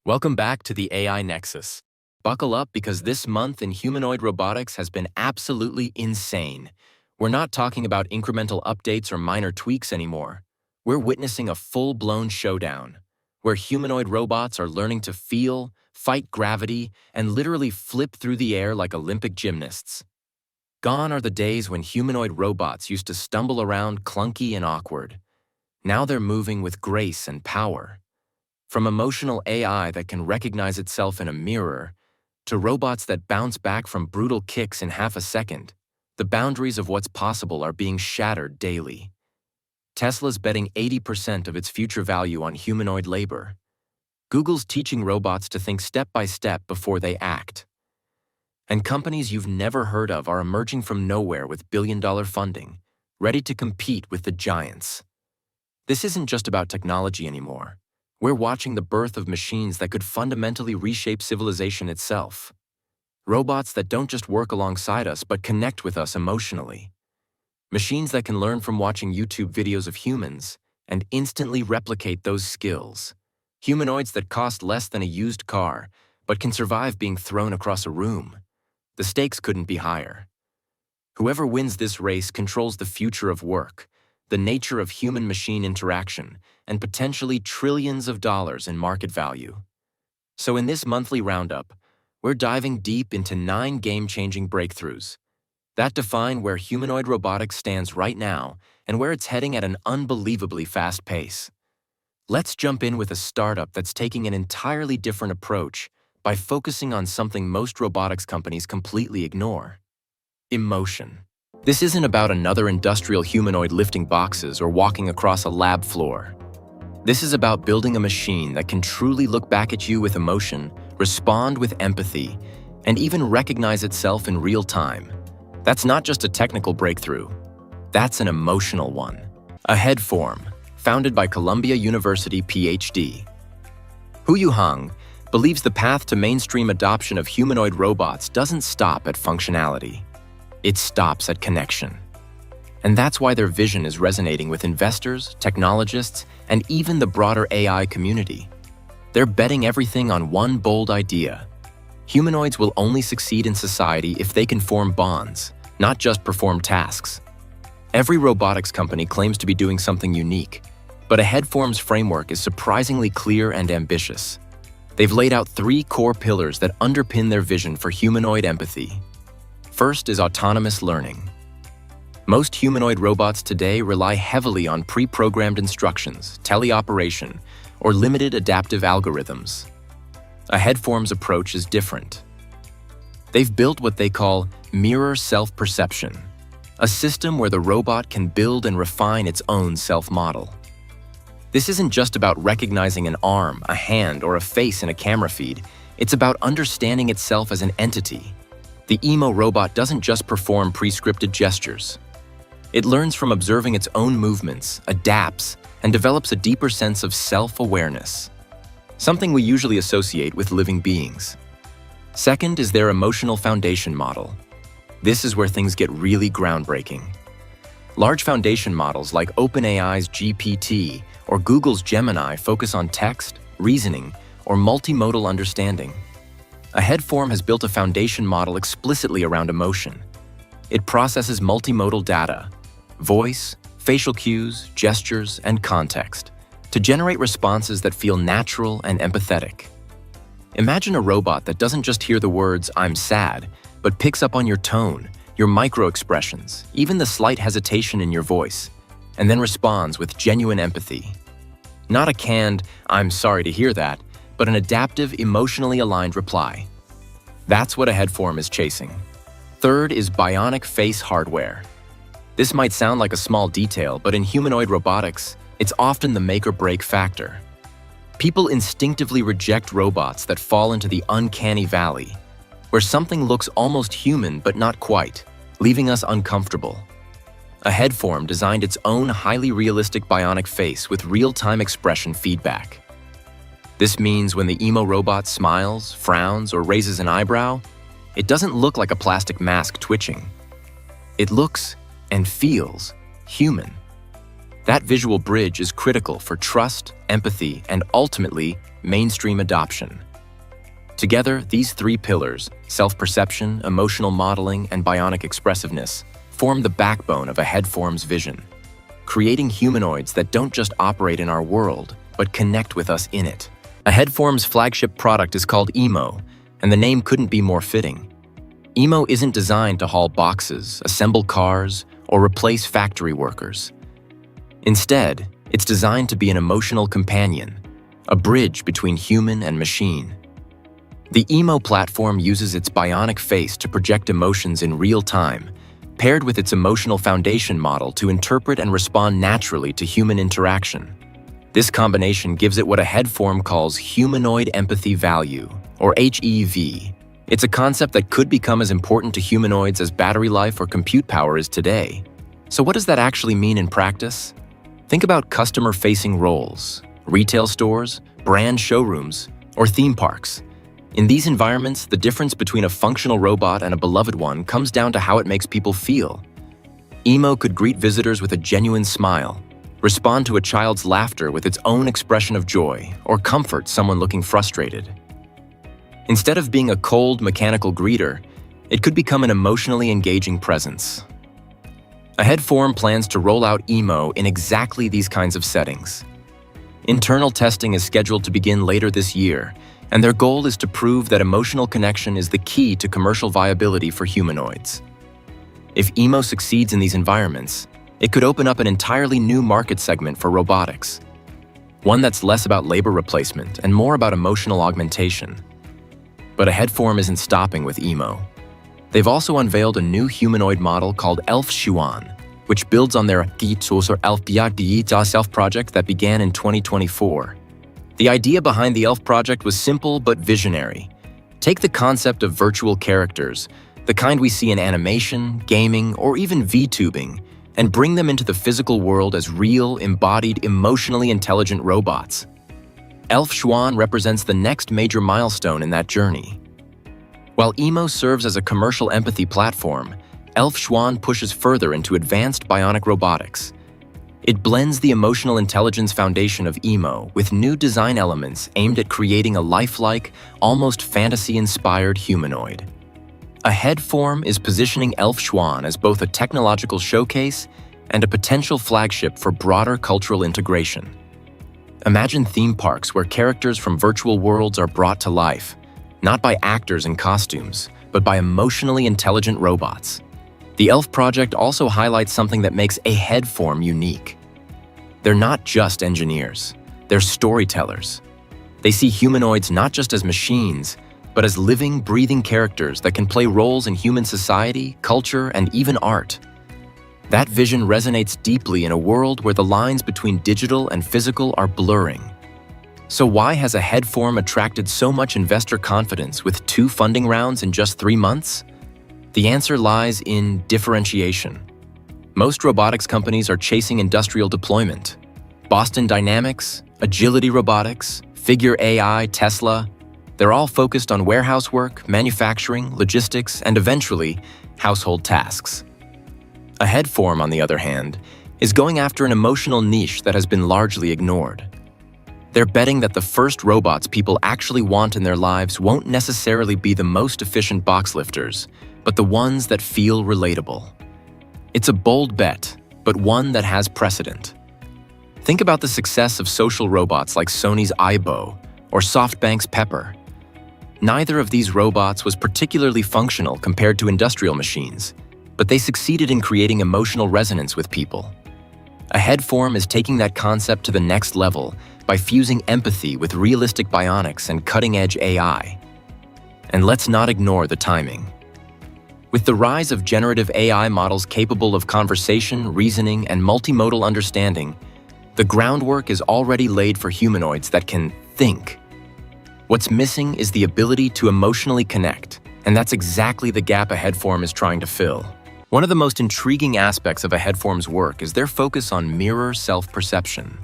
Welcome back to the AI Nexus. Buckle up because this month in humanoid robotics has been absolutely insane. We're not talking about incremental updates or minor tweaks anymore. We're witnessing a full-blown showdown, where humanoid robots are learning to feel, fight gravity, and literally flip through the air like Olympic gymnasts. Gone are the days when humanoid robots used to stumble around clunky and awkward. Now they're moving with grace and power. From emotional AI that can recognize itself in a mirror, to robots that bounce back from brutal kicks in half a second, the boundaries of what's possible are being shattered daily. Tesla's betting 80% of its future value on humanoid labor. Google's teaching robots to think step by step before they act. And companies you've never heard of are emerging from nowhere with billion-dollar funding, ready to compete with the giants. This isn't just about technology anymore. We're watching the birth of machines that could fundamentally reshape civilization itself. Robots that don't just work alongside us but connect with us emotionally. Machines that can learn from watching YouTube videos of humans and instantly replicate those skills. Humanoids that cost less than a used car but can survive being thrown across a room. The stakes couldn't be higher. Whoever wins this race controls the future of work, the nature of human-machine interaction, and potentially trillions of dollars in market value. So in this monthly roundup, we're diving deep into 9 game-changing breakthroughs that define where humanoid robotics stands right now and where it's heading at an unbelievably fast pace. Let's jump in with a startup that's taking an entirely different approach by focusing on something most robotics companies completely ignore: emotion. This isn't about another industrial humanoid lifting boxes or walking across a lab floor. This is about building a machine that can truly look back at you with emotion, respond with empathy, and even recognize itself in real time. That's not just a technical breakthrough. That's an emotional one. AheadForm, founded by Columbia University PhD. Hu Hang believes the path to mainstream adoption of humanoid robots doesn't stop at functionality. It stops at connection. And that's why their vision is resonating with investors, technologists, and even the broader AI community. They're betting everything on one bold idea. Humanoids will only succeed in society if they can form bonds, not just perform tasks. Every robotics company claims to be doing something unique, but AheadForm's framework is surprisingly clear and ambitious. They've laid out 3 core pillars that underpin their vision for humanoid empathy. First is autonomous learning. Most humanoid robots today rely heavily on pre-programmed instructions, teleoperation, or limited adaptive algorithms. AheadForm's approach is different. They've built what they call mirror self-perception, a system where the robot can build and refine its own self-model. This isn't just about recognizing an arm, a hand, or a face in a camera feed. It's about understanding itself as an entity. The EMO robot doesn't just perform pre-scripted gestures. It learns from observing its own movements, adapts, and develops a deeper sense of self-awareness, something we usually associate with living beings. Second is their emotional foundation model. This is where things get really groundbreaking. Large foundation models like OpenAI's GPT or Google's Gemini focus on text, reasoning, or multimodal understanding. AheadForm has built a foundation model explicitly around emotion. It processes multimodal data, voice, facial cues, gestures, and context, to generate responses that feel natural and empathetic. Imagine a robot that doesn't just hear the words, "I'm sad," but picks up on your tone, your micro-expressions, even the slight hesitation in your voice, and then responds with genuine empathy. Not a canned, "I'm sorry to hear that," but an adaptive, emotionally aligned reply. That's what AheadForm is chasing. Third is bionic face hardware. This might sound like a small detail, but in humanoid robotics, it's often the make-or-break factor. People instinctively reject robots that fall into the uncanny valley, where something looks almost human but not quite, leaving us uncomfortable. AheadForm designed its own highly realistic bionic face with real-time expression feedback. This means when the EMO robot smiles, frowns, or raises an eyebrow, it doesn't look like a plastic mask twitching. It looks and feels human. That visual bridge is critical for trust, empathy, and ultimately, mainstream adoption. Together, these three pillars, self-perception, emotional modeling, and bionic expressiveness, form the backbone of AheadForm's vision, creating humanoids that don't just operate in our world, but connect with us in it. AheadForm's flagship product is called EMO, and the name couldn't be more fitting. EMO isn't designed to haul boxes, assemble cars, or replace factory workers. Instead, it's designed to be an emotional companion, a bridge between human and machine. The EMO platform uses its bionic face to project emotions in real time, paired with its emotional foundation model to interpret and respond naturally to human interaction. This combination gives it what AheadForm calls humanoid empathy value, or HEV. It's a concept that could become as important to humanoids as battery life or compute power is today. So what does that actually mean in practice? Think about customer-facing roles, retail stores, brand showrooms, or theme parks. In these environments, the difference between a functional robot and a beloved one comes down to how it makes people feel. EMO could greet visitors with a genuine smile, respond to a child's laughter with its own expression of joy, or comfort someone looking frustrated. Instead of being a cold, mechanical greeter, it could become an emotionally engaging presence. AheadForm plans to roll out EMO in exactly these kinds of settings. Internal testing is scheduled to begin later this year, and their goal is to prove that emotional connection is the key to commercial viability for humanoids. If EMO succeeds in these environments, it could open up an entirely new market segment for robotics, one that's less about labor replacement and more about emotional augmentation. But AheadForm isn't stopping with EMO. They've also unveiled a new humanoid model called Elf, which builds on their Elf project that began in 2024. The idea behind the Elf project was simple but visionary. Take the concept of virtual characters, the kind we see in animation, gaming, or even VTubing, and bring them into the physical world as real, embodied, emotionally intelligent robots. Elf represents the next major milestone in that journey. While EMO serves as a commercial empathy platform, Elf pushes further into advanced bionic robotics. It blends the emotional intelligence foundation of EMO with new design elements aimed at creating a lifelike, almost fantasy-inspired humanoid. AheadForm is positioning Elf as both a technological showcase and a potential flagship for broader cultural integration. Imagine theme parks where characters from virtual worlds are brought to life, not by actors in costumes, but by emotionally intelligent robots. The Elf project also highlights something that makes AheadForm unique. They're not just engineers, they're storytellers. They see humanoids not just as machines, but as living, breathing characters that can play roles in human society, culture, and even art. That vision resonates deeply in a world where the lines between digital and physical are blurring. So why has AheadForm attracted so much investor confidence with 2 funding rounds in just 3 months? The answer lies in differentiation. Most robotics companies are chasing industrial deployment. Boston Dynamics, Agility Robotics, Figure AI, Tesla, they're all focused on warehouse work, manufacturing, logistics, and eventually, household tasks. AheadForm, on the other hand, is going after an emotional niche that has been largely ignored. They're betting that the first robots people actually want in their lives won't necessarily be the most efficient box lifters, but the ones that feel relatable. It's a bold bet, but one that has precedent. Think about the success of social robots like Sony's Aibo or SoftBank's Pepper. Neither of these robots was particularly functional compared to industrial machines, but they succeeded in creating emotional resonance with people. AheadForm is taking that concept to the next level by fusing empathy with realistic bionics and cutting-edge AI. And let's not ignore the timing. With the rise of generative AI models capable of conversation, reasoning, and multimodal understanding, the groundwork is already laid for humanoids that can think. What's missing is the ability to emotionally connect, and that's exactly the gap AheadForm is trying to fill. One of the most intriguing aspects of AheadForm's work is their focus on mirror self-perception.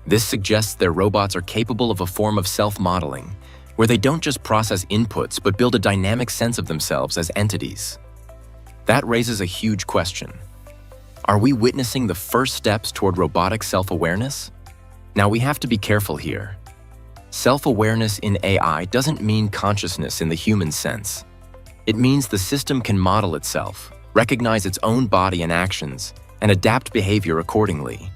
This suggests their robots are capable of a form of self-modeling, where they don't just process inputs but build a dynamic sense of themselves as entities. That raises a huge question. Are we witnessing the first steps toward robotic self-awareness? Now, we have to be careful here. Self-awareness in AI doesn't mean consciousness in the human sense. It means the system can model itself, recognize its own body and actions, and adapt behavior accordingly.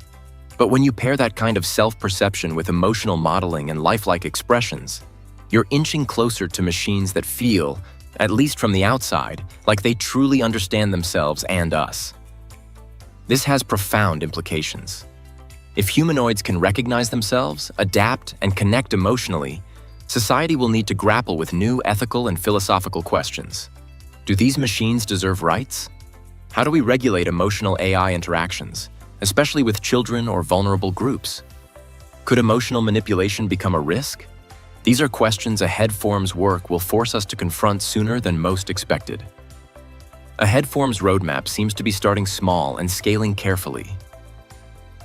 But when you pair that kind of self-perception with emotional modeling and lifelike expressions, you're inching closer to machines that feel, at least from the outside, like they truly understand themselves and us. This has profound implications. If humanoids can recognize themselves, adapt, and connect emotionally, society will need to grapple with new ethical and philosophical questions. Do these machines deserve rights? How do we regulate emotional AI interactions, especially with children or vulnerable groups? Could emotional manipulation become a risk? These are questions AheadForm's work will force us to confront sooner than most expected. AheadForm's roadmap seems to be starting small and scaling carefully.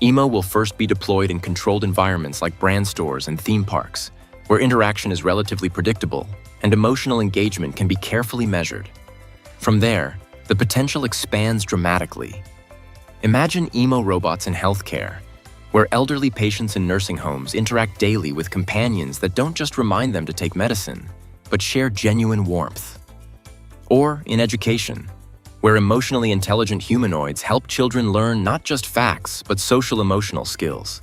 EMO will first be deployed in controlled environments like brand stores and theme parks, where interaction is relatively predictable and emotional engagement can be carefully measured. From there, the potential expands dramatically. Imagine EMO robots in healthcare, where elderly patients in nursing homes interact daily with companions that don't just remind them to take medicine, but share genuine warmth. Or in education, where emotionally intelligent humanoids help children learn not just facts, but social-emotional skills.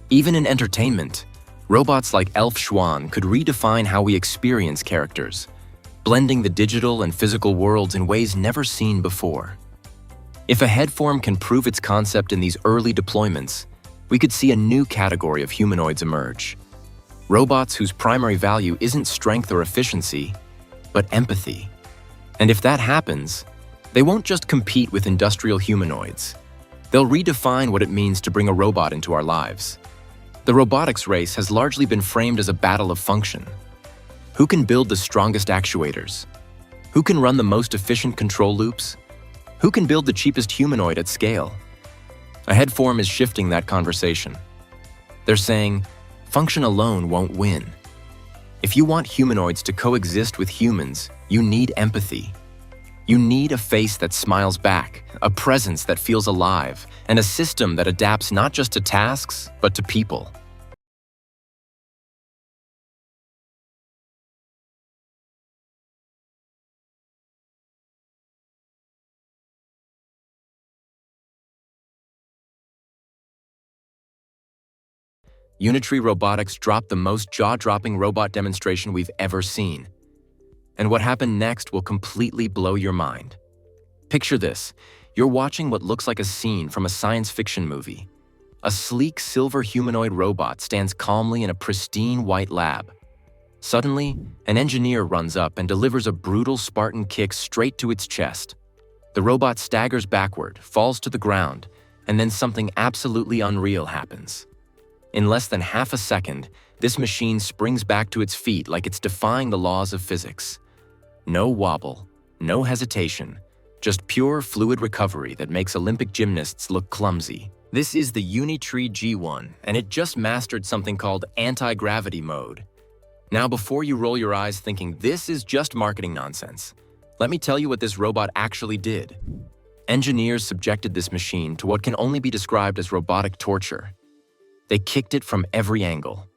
Even in entertainment, robots like Elf could redefine how we experience characters, blending the digital and physical worlds in ways never seen before. If AheadForm can prove its concept in these early deployments, we could see a new category of humanoids emerge. Robots whose primary value isn't strength or efficiency, but empathy. And if that happens, they won't just compete with industrial humanoids. They'll redefine what it means to bring a robot into our lives. The robotics race has largely been framed as a battle of function. Who can build the strongest actuators? Who can run the most efficient control loops? Who can build the cheapest humanoid at scale? AheadForm is shifting that conversation. They're saying, function alone won't win. If you want humanoids to coexist with humans, you need empathy. You need a face that smiles back, a presence that feels alive, and a system that adapts not just to tasks, but to people. Unitree Robotics dropped the most jaw-dropping robot demonstration we've ever seen. And what happened next will completely blow your mind. Picture this. You're watching what looks like a scene from a science fiction movie. A sleek silver humanoid robot stands calmly in a pristine white lab. Suddenly, an engineer runs up and delivers a brutal Spartan kick straight to its chest. The robot staggers backward, falls to the ground, and then something absolutely unreal happens. In less than half a second, this machine springs back to its feet like it's defying the laws of physics. No wobble, no hesitation, just pure fluid recovery that makes Olympic gymnasts look clumsy. This is the Unitree G1, and it just mastered something called anti-gravity mode. Now, before you roll your eyes thinking this is just marketing nonsense, let me tell you what this robot actually did. Engineers subjected this machine to what can only be described as robotic torture. They kicked it from every angle.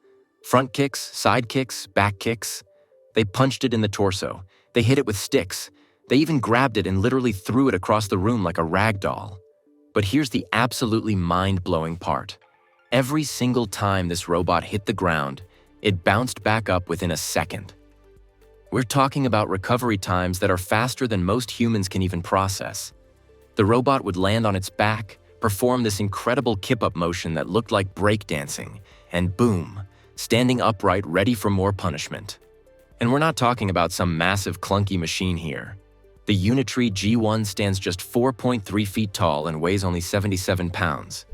Front kicks, side kicks, back kicks. They punched it in the torso. They hit it with sticks. They even grabbed it and literally threw it across the room like a rag doll. But here's the absolutely mind-blowing part. Every single time this robot hit the ground, it bounced back up within a second. We're talking about recovery times that are faster than most humans can even process. The robot would land on its back, perform this incredible kip-up motion that looked like breakdancing, and boom, standing upright ready for more punishment. And we're not talking about some massive clunky machine here. The Unitree G1 stands just 4.3 feet tall and weighs only 77 pounds.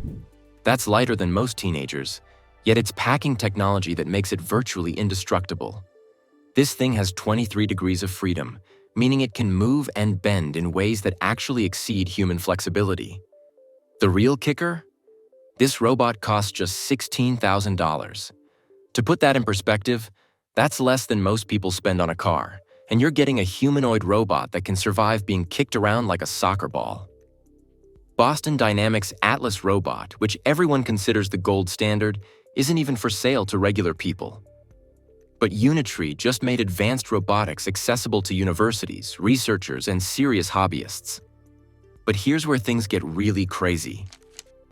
That's lighter than most teenagers, yet it's packing technology that makes it virtually indestructible. This thing has 23 degrees of freedom, meaning it can move and bend in ways that actually exceed human flexibility. The real kicker? This robot costs just $16,000. To put that in perspective, that's less than most people spend on a car, and you're getting a humanoid robot that can survive being kicked around like a soccer ball. Boston Dynamics' Atlas robot, which everyone considers the gold standard, isn't even for sale to regular people. But Unitree just made advanced robotics accessible to universities, researchers, and serious hobbyists. But here's where things get really crazy.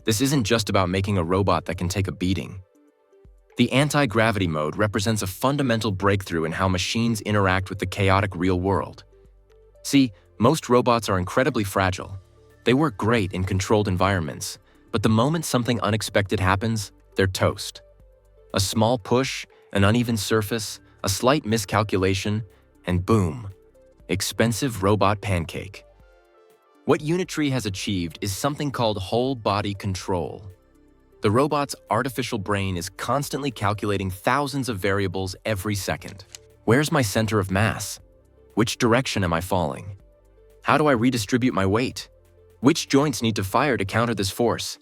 This isn't just about making a robot that can take a beating. The anti-gravity mode represents a fundamental breakthrough in how machines interact with the chaotic real world. See, most robots are incredibly fragile. They work great in controlled environments, but the moment something unexpected happens, they're toast. A small push, an uneven surface, a slight miscalculation, and boom, expensive robot pancake. What Unitree has achieved is something called whole-body control. The robot's artificial brain is constantly calculating thousands of variables every second. Where's my center of mass? Which direction am I falling? How do I redistribute my weight? Which joints need to fire to counter this force?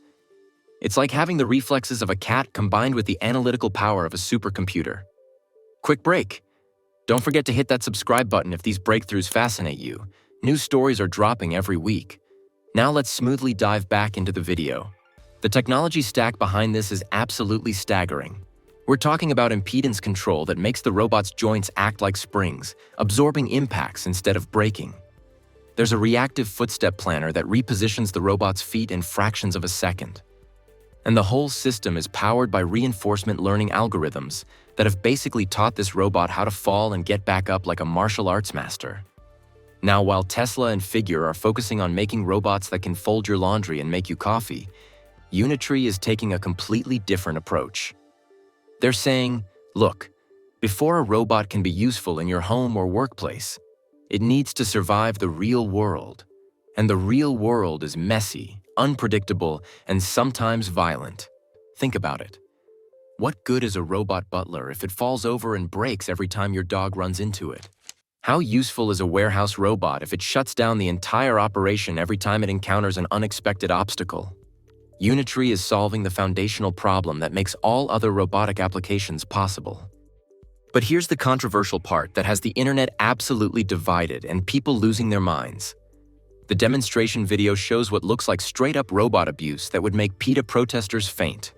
It's like having the reflexes of a cat combined with the analytical power of a supercomputer. Quick break. Don't forget to hit that subscribe button if these breakthroughs fascinate you. New stories are dropping every week. Now let's smoothly dive back into the video. The technology stack behind this is absolutely staggering. We're talking about impedance control that makes the robot's joints act like springs, absorbing impacts instead of braking. There's a reactive footstep planner that repositions the robot's feet in fractions of a second. And the whole system is powered by reinforcement learning algorithms that have basically taught this robot how to fall and get back up like a martial arts master. Now, while Tesla and Figure are focusing on making robots that can fold your laundry and make you coffee, Unitree is taking a completely different approach. They're saying, look, before a robot can be useful in your home or workplace, it needs to survive the real world. And the real world is messy, unpredictable, and sometimes violent. Think about it. What good is a robot butler if it falls over and breaks every time your dog runs into it? How useful is a warehouse robot if it shuts down the entire operation every time it encounters an unexpected obstacle? Unitree is solving the foundational problem that makes all other robotic applications possible. But here's the controversial part that has the internet absolutely divided and people losing their minds. The demonstration video shows what looks like straight-up robot abuse that would make PETA protesters faint.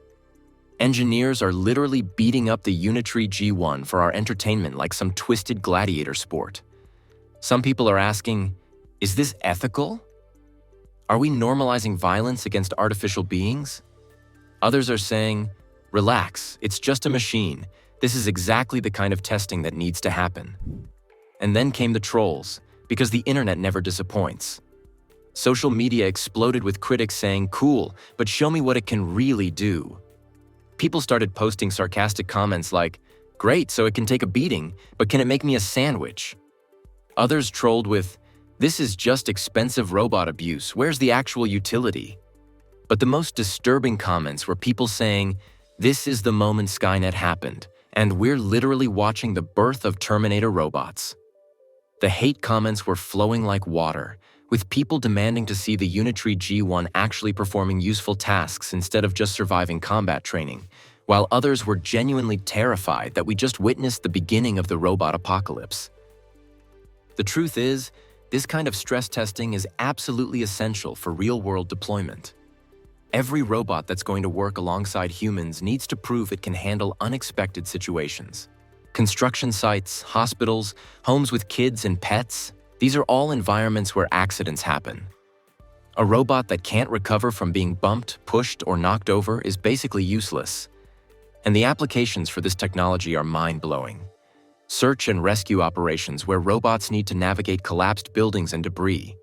Engineers are literally beating up the Unitree G1 for our entertainment like some twisted gladiator sport. Some people are asking, is this ethical? Are we normalizing violence against artificial beings? Others are saying, relax, it's just a machine. This is exactly the kind of testing that needs to happen. And then came the trolls, because the internet never disappoints. Social media exploded with critics saying, cool, but show me what it can really do. People started posting sarcastic comments like, great, so it can take a beating, but can it make me a sandwich? Others trolled with, this is just expensive robot abuse, where's the actual utility? But the most disturbing comments were people saying, this is the moment Skynet happened, and we're literally watching the birth of Terminator robots. The hate comments were flowing like water, with people demanding to see the Unitree G1 actually performing useful tasks instead of just surviving combat training, while others were genuinely terrified that we just witnessed the beginning of the robot apocalypse. The truth is, this kind of stress testing is absolutely essential for real-world deployment. Every robot that's going to work alongside humans needs to prove it can handle unexpected situations. Construction sites, hospitals, homes with kids and pets, these are all environments where accidents happen. A robot that can't recover from being bumped, pushed, or knocked over is basically useless. And the applications for this technology are mind-blowing. Search and rescue operations where robots need to navigate collapsed buildings and debris.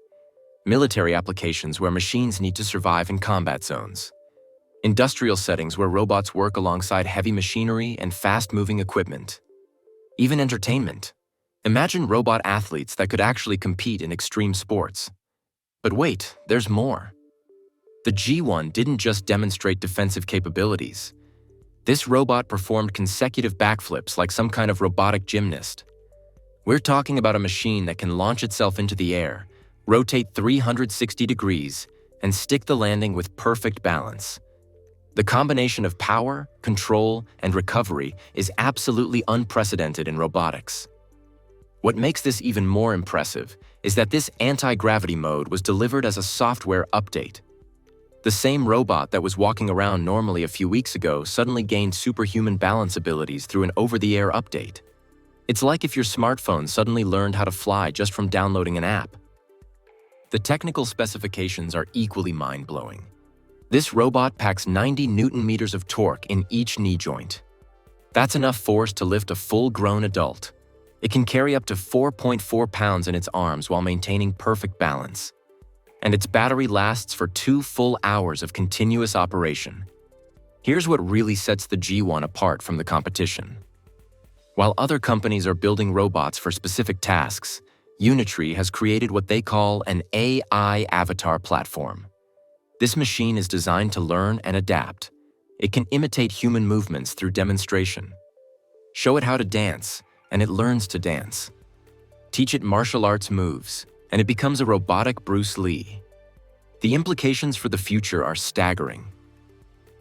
Military applications where machines need to survive in combat zones. Industrial settings where robots work alongside heavy machinery and fast-moving equipment. Even entertainment. Imagine robot athletes that could actually compete in extreme sports. But wait, there's more. The G1 didn't just demonstrate defensive capabilities. This robot performed consecutive backflips like some kind of robotic gymnast. We're talking about a machine that can launch itself into the air, rotate 360 degrees, and stick the landing with perfect balance. The combination of power, control, and recovery is absolutely unprecedented in robotics. What makes this even more impressive is that this anti-gravity mode was delivered as a software update. The same robot that was walking around normally a few weeks ago suddenly gained superhuman balance abilities through an over-the-air update. It's like if your smartphone suddenly learned how to fly just from downloading an app. The technical specifications are equally mind-blowing. This robot packs 90 Newton-meters of torque in each knee joint. That's enough force to lift a full-grown adult. It can carry up to 4.4 pounds in its arms while maintaining perfect balance. And its battery lasts for 2 full hours of continuous operation. Here's what really sets the G1 apart from the competition. While other companies are building robots for specific tasks, Unitree has created what they call an AI avatar platform. This machine is designed to learn and adapt. It can imitate human movements through demonstration. Show it how to dance, and it learns to dance. Teach it martial arts moves, and it becomes a robotic Bruce Lee. The implications for the future are staggering.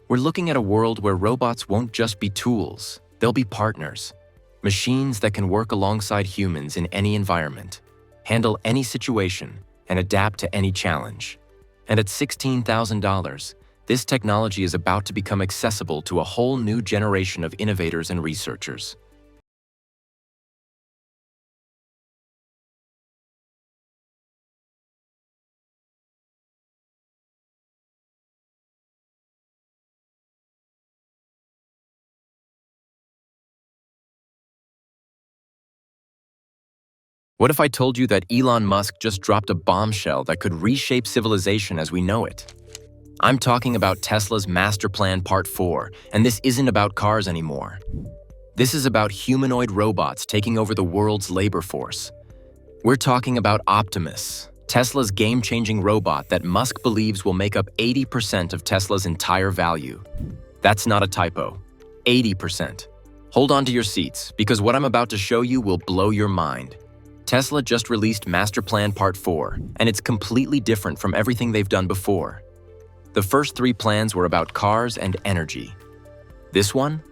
We're looking at a world where robots won't just be tools, they'll be partners. Machines that can work alongside humans in any environment, handle any situation, and adapt to any challenge. And at $16,000, this technology is about to become accessible to a whole new generation of innovators and researchers. What if I told you that Elon Musk just dropped a bombshell that could reshape civilization as we know it? I'm talking about Tesla's Master Plan Part 4, and this isn't about cars anymore. This is about humanoid robots taking over the world's labor force. We're talking about Optimus, Tesla's game-changing robot that Musk believes will make up 80% of Tesla's entire value. That's not a typo. 80%. Hold on to your seats, because what I'm about to show you will blow your mind. Tesla just released Master Plan Part 4, and it's completely different from everything they've done before. The first 3 plans were about cars and energy. This one?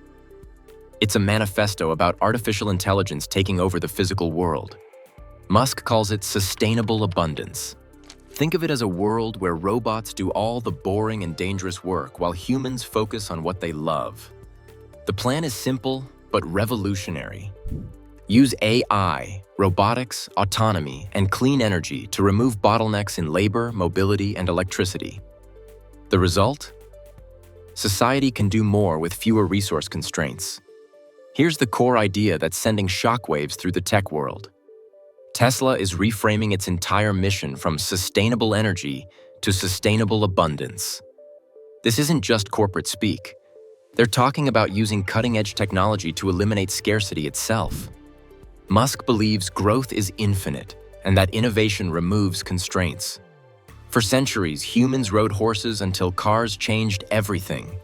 It's a manifesto about artificial intelligence taking over the physical world. Musk calls it sustainable abundance. Think of it as a world where robots do all the boring and dangerous work while humans focus on what they love. The plan is simple, but revolutionary. Use AI, robotics, autonomy, and clean energy to remove bottlenecks in labor, mobility, and electricity. The result? Society can do more with fewer resource constraints. Here's the core idea that's sending shockwaves through the tech world. Tesla is reframing its entire mission from sustainable energy to sustainable abundance. This isn't just corporate speak. They're talking about using cutting-edge technology to eliminate scarcity itself. Musk believes growth is infinite and that innovation removes constraints. For centuries, humans rode horses until cars changed everything.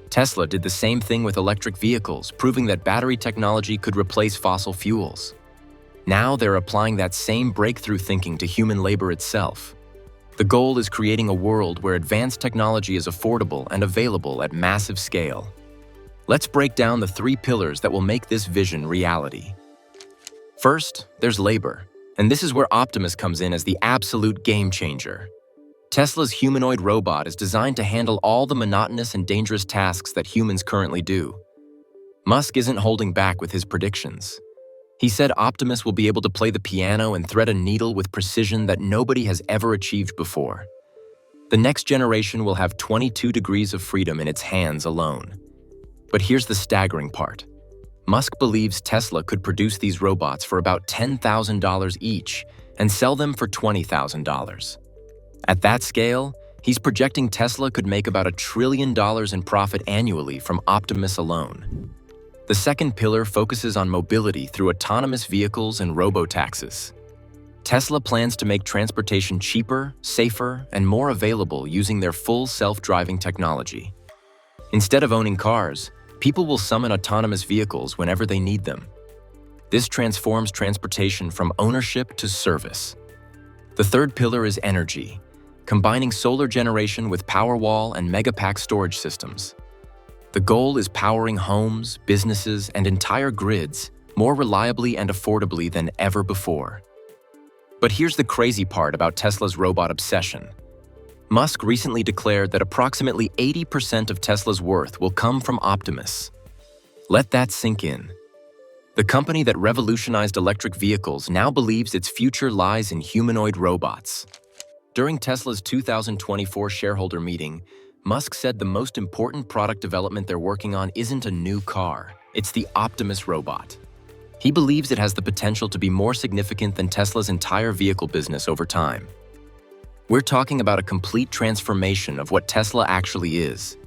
Tesla did the same thing with electric vehicles, proving that battery technology could replace fossil fuels. Now they're applying that same breakthrough thinking to human labor itself. The goal is creating a world where advanced technology is affordable and available at massive scale. Let's break down the 3 pillars that will make this vision reality. First, there's labor, and this is where Optimus comes in as the absolute game changer. Tesla's humanoid robot is designed to handle all the monotonous and dangerous tasks that humans currently do. Musk isn't holding back with his predictions. He said Optimus will be able to play the piano and thread a needle with precision that nobody has ever achieved before. The next generation will have 22 degrees of freedom in its hands alone. But here's the staggering part. Musk believes Tesla could produce these robots for about $10,000 each and sell them for $20,000. At that scale, he's projecting Tesla could make about $1 trillion in profit annually from Optimus alone. The second pillar focuses on mobility through autonomous vehicles and robotaxis. Tesla plans to make transportation cheaper, safer, and more available using their full self-driving technology. Instead of owning cars, people will summon autonomous vehicles whenever they need them. This transforms transportation from ownership to service. The third pillar is energy, combining solar generation with Powerwall and Megapack storage systems. The goal is powering homes, businesses, and entire grids more reliably and affordably than ever before. But here's the crazy part about Tesla's robot obsession. Musk recently declared that approximately 80% of Tesla's worth will come from Optimus. Let that sink in. The company that revolutionized electric vehicles now believes its future lies in humanoid robots. During Tesla's 2024 shareholder meeting, Musk said the most important product development they're working on isn't a new car, it's the Optimus robot. He believes it has the potential to be more significant than Tesla's entire vehicle business over time. We're talking about a complete transformation of what Tesla actually is.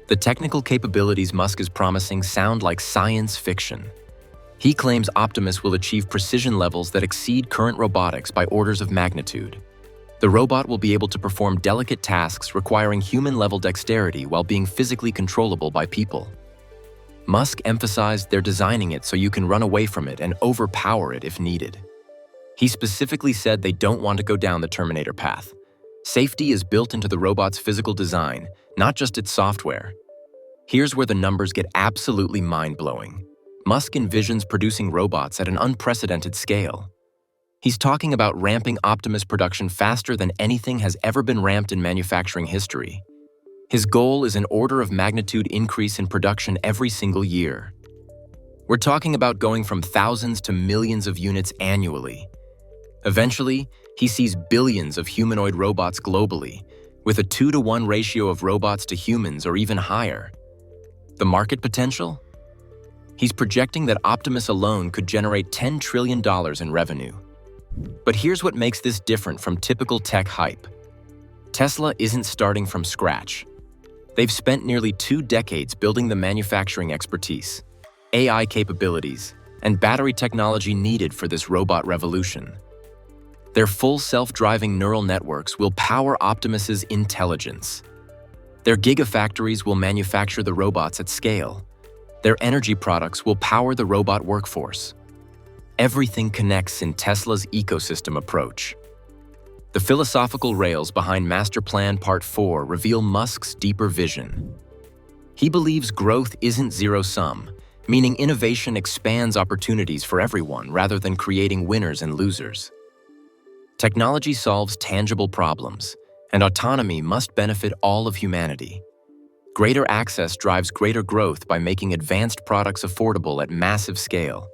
The technical capabilities Musk is promising sound like science fiction. He claims Optimus will achieve precision levels that exceed current robotics by orders of magnitude. The robot will be able to perform delicate tasks requiring human-level dexterity while being physically controllable by people. Musk emphasized they're designing it so you can run away from it and overpower it if needed. He specifically said they don't want to go down the Terminator path. Safety is built into the robot's physical design, not just its software. Here's where the numbers get absolutely mind-blowing. Musk envisions producing robots at an unprecedented scale. He's talking about ramping Optimus production faster than anything has ever been ramped in manufacturing history. His goal is an order of magnitude increase in production every single year. We're talking about going from thousands to millions of units annually. Eventually, he sees billions of humanoid robots globally, with a 2-to-1 ratio of robots to humans or even higher. The market potential? He's projecting that Optimus alone could generate $10 trillion in revenue. But here's what makes this different from typical tech hype. Tesla isn't starting from scratch. They've spent nearly 2 decades building the manufacturing expertise, AI capabilities, and battery technology needed for this robot revolution. Their full self-driving neural networks will power Optimus's intelligence. Their gigafactories will manufacture the robots at scale. Their energy products will power the robot workforce. Everything connects in Tesla's ecosystem approach. The philosophical rails behind Master Plan Part 4 reveal Musk's deeper vision. He believes growth isn't zero-sum, meaning innovation expands opportunities for everyone rather than creating winners and losers. Technology solves tangible problems, and autonomy must benefit all of humanity. Greater access drives greater growth by making advanced products affordable at massive scale.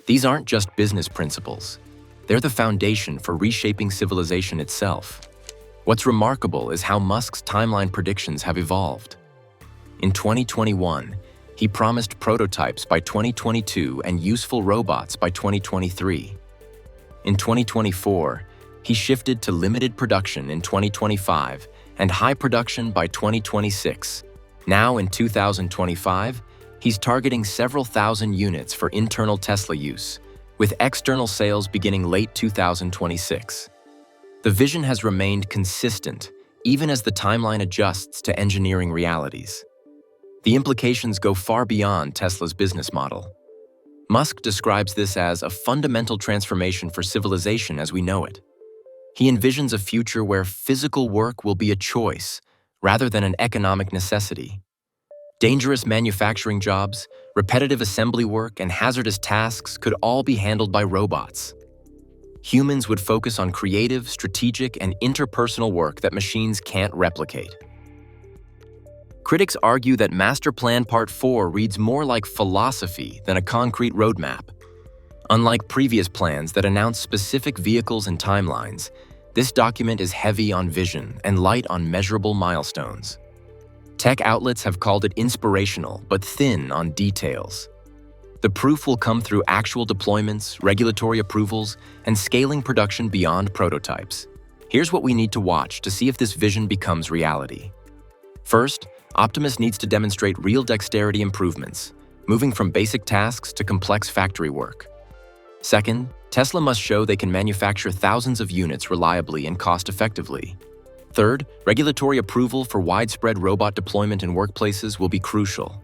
These aren't just business principles. They're the foundation for reshaping civilization itself. What's remarkable is how Musk's timeline predictions have evolved. In 2021, he promised prototypes by 2022 and useful robots by 2023. In 2024, he shifted to limited production in 2025 and high production by 2026. Now in 2025, he's targeting several thousand units for internal Tesla use, with external sales beginning late 2026. The vision has remained consistent, even as the timeline adjusts to engineering realities. The implications go far beyond Tesla's business model. Musk describes this as a fundamental transformation for civilization as we know it. He envisions a future where physical work will be a choice rather than an economic necessity. Dangerous manufacturing jobs, repetitive assembly work, and hazardous tasks could all be handled by robots. Humans would focus on creative, strategic, and interpersonal work that machines can't replicate. Critics argue that Master Plan Part 4 reads more like philosophy than a concrete roadmap. Unlike previous plans that announce specific vehicles and timelines, this document is heavy on vision and light on measurable milestones. Tech outlets have called it inspirational but thin on details. The proof will come through actual deployments, regulatory approvals, and scaling production beyond prototypes. Here's what we need to watch to see if this vision becomes reality. First, Optimus needs to demonstrate real dexterity improvements, moving from basic tasks to complex factory work. Second, Tesla must show they can manufacture thousands of units reliably and cost-effectively. Third, regulatory approval for widespread robot deployment in workplaces will be crucial.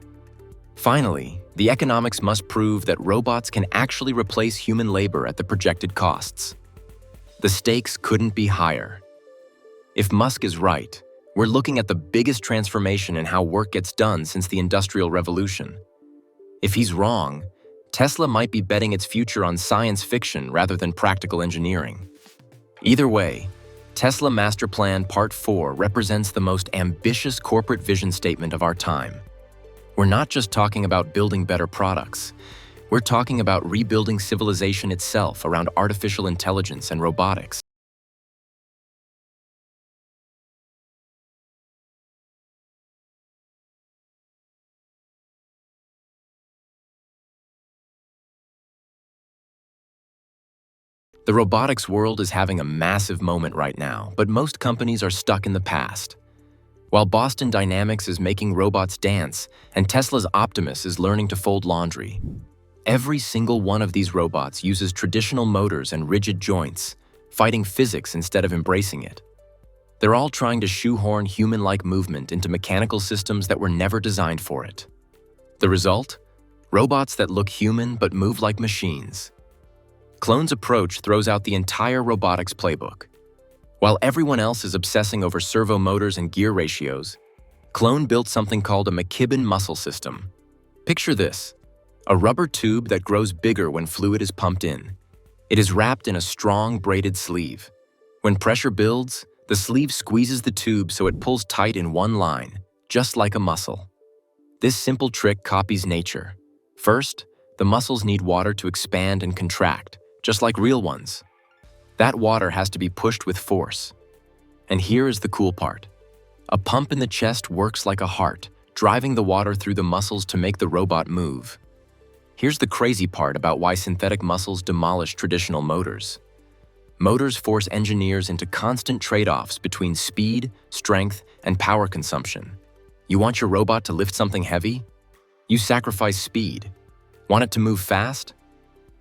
Finally, the economics must prove that robots can actually replace human labor at the projected costs. The stakes couldn't be higher. If Musk is right, we're looking at the biggest transformation in how work gets done since the Industrial Revolution. If he's wrong, Tesla might be betting its future on science fiction rather than practical engineering. Either way, Tesla Master Plan Part 4 represents the most ambitious corporate vision statement of our time. We're not just talking about building better products. We're talking about rebuilding civilization itself around artificial intelligence and robotics. The robotics world is having a massive moment right now, but most companies are stuck in the past. While Boston Dynamics is making robots dance and Tesla's Optimus is learning to fold laundry, every single one of these robots uses traditional motors and rigid joints, fighting physics instead of embracing it. They're all trying to shoehorn human-like movement into mechanical systems that were never designed for it. The result? Robots that look human but move like machines. Clone's approach throws out the entire robotics playbook. While everyone else is obsessing over servo motors and gear ratios, Clone built something called a McKibben muscle system. Picture this: a rubber tube that grows bigger when fluid is pumped in. It is wrapped in a strong braided sleeve. When pressure builds, the sleeve squeezes the tube so it pulls tight in one line, just like a muscle. This simple trick copies nature. First, the muscles need water to expand and contract, just like real ones. That water has to be pushed with force. And here is the cool part. A pump in the chest works like a heart, driving the water through the muscles to make the robot move. Here's the crazy part about why synthetic muscles demolish traditional motors. Motors force engineers into constant trade-offs between speed, strength, and power consumption. You want your robot to lift something heavy? You sacrifice speed. Want it to move fast?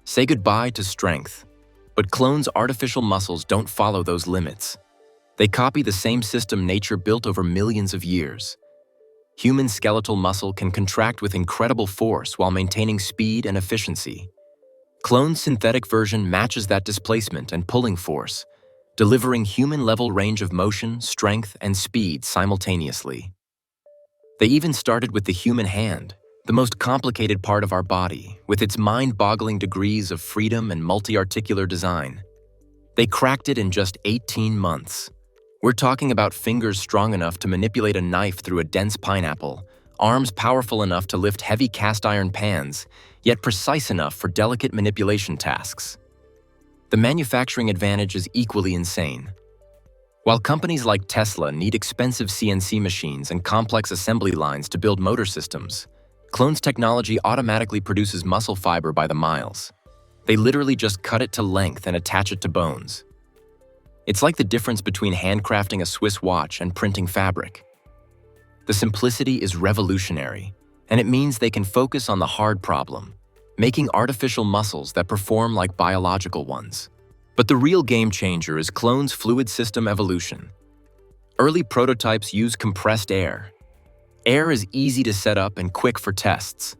Say goodbye to strength. But Clone's artificial muscles don't follow those limits. They copy the same system nature built over millions of years. Human skeletal muscle can contract with incredible force while maintaining speed and efficiency. Clone's synthetic version matches that displacement and pulling force, delivering human-level range of motion, strength, and speed simultaneously. They even started with the human hand, the most complicated part of our body, with its mind-boggling degrees of freedom and multi-articular design. They cracked it in just 18 months. We're talking about fingers strong enough to manipulate a knife through a dense pineapple, arms powerful enough to lift heavy cast-iron pans, yet precise enough for delicate manipulation tasks. The manufacturing advantage is equally insane. While companies like Tesla need expensive CNC machines and complex assembly lines to build motor systems, Clone's technology automatically produces muscle fiber by the miles. They literally just cut it to length and attach it to bones. It's like the difference between handcrafting a Swiss watch and printing fabric. The simplicity is revolutionary, and it means they can focus on the hard problem, making artificial muscles that perform like biological ones. But the real game changer is Clone's fluid system evolution. Early prototypes use compressed air. Air is easy to set up and quick for tests,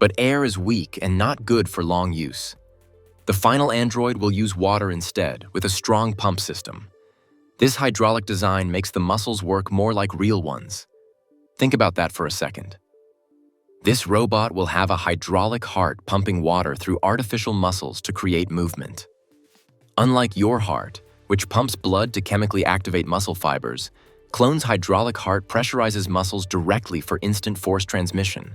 but air is weak and not good for long use. The final android will use water instead, with a strong pump system. This hydraulic design makes the muscles work more like real ones. Think about that for a second. This robot will have a hydraulic heart pumping water through artificial muscles to create movement. Unlike your heart, which pumps blood to chemically activate muscle fibers, Clone's hydraulic heart pressurizes muscles directly for instant force transmission.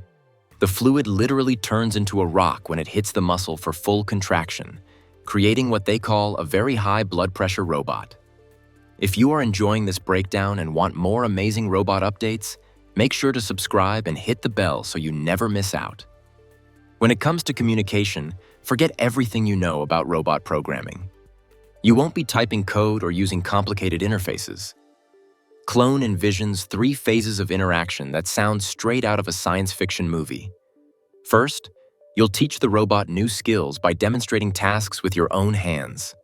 The fluid literally turns into a rock when it hits the muscle for full contraction, creating what they call a very high blood pressure robot. If you are enjoying this breakdown and want more amazing robot updates, make sure to subscribe and hit the bell so you never miss out. When it comes to communication, forget everything you know about robot programming. You won't be typing code or using complicated interfaces. Clone envisions 3 phases of interaction that sound straight out of a science fiction movie. First, you'll teach the robot new skills by demonstrating tasks with your own hands.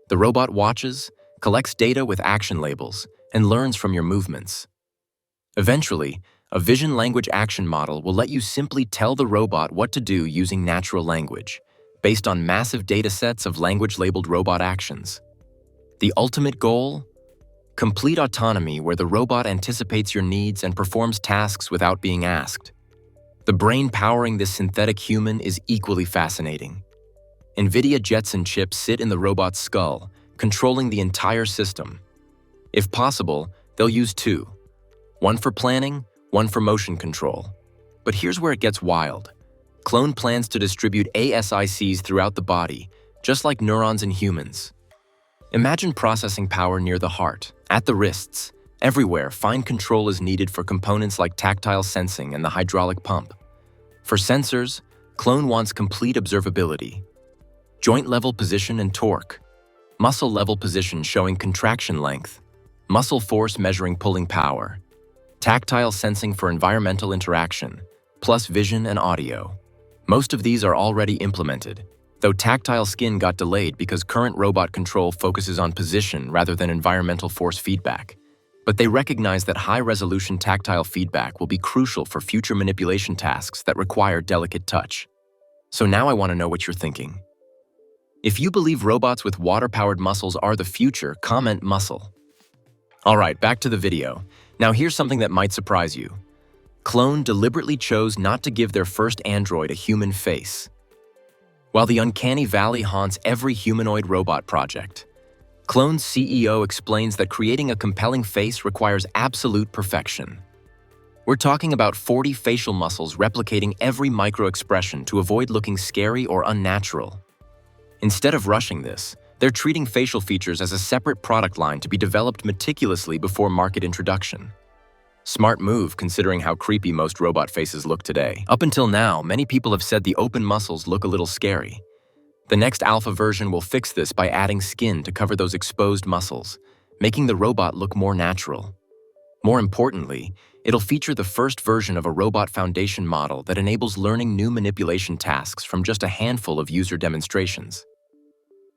The robot watches, collects data with action labels, and learns from your movements. Eventually, a vision language action model will let you simply tell the robot what to do using natural language, based on massive datasets of language-labeled robot actions. The ultimate goal? Complete autonomy where the robot anticipates your needs and performs tasks without being asked. The brain powering this synthetic human is equally fascinating. NVIDIA Jetson chips sit in the robot's skull, controlling the entire system. If possible, they'll use two. One for planning, one for motion control. But here's where it gets wild. Clone plans to distribute ASICs throughout the body, just like neurons in humans. Imagine processing power near the heart, at the wrists. Everywhere, fine control is needed for components like tactile sensing and the hydraulic pump. For sensors, Clone wants complete observability. Joint-level position and torque. Muscle-level position showing contraction length. Muscle force measuring pulling power. Tactile sensing for environmental interaction, plus vision and audio. Most of these are already implemented, though tactile skin got delayed because current robot control focuses on position rather than environmental force feedback. But they recognize that high-resolution tactile feedback will be crucial for future manipulation tasks that require delicate touch. So now I want to know what you're thinking. If you believe robots with water-powered muscles are the future, comment muscle. All right, back to the video. Now here's something that might surprise you. Clone deliberately chose not to give their first android a human face. While the uncanny valley haunts every humanoid robot project, Clone's CEO explains that creating a compelling face requires absolute perfection. We're talking about 40 facial muscles replicating every micro-expression to avoid looking scary or unnatural. Instead of rushing this, they're treating facial features as a separate product line to be developed meticulously before market introduction. Smart move considering how creepy most robot faces look today. Up until now, many people have said the open muscles look a little scary. The next alpha version will fix this by adding skin to cover those exposed muscles, making the robot look more natural. More importantly, it'll feature the first version of a robot foundation model that enables learning new manipulation tasks from just a handful of user demonstrations.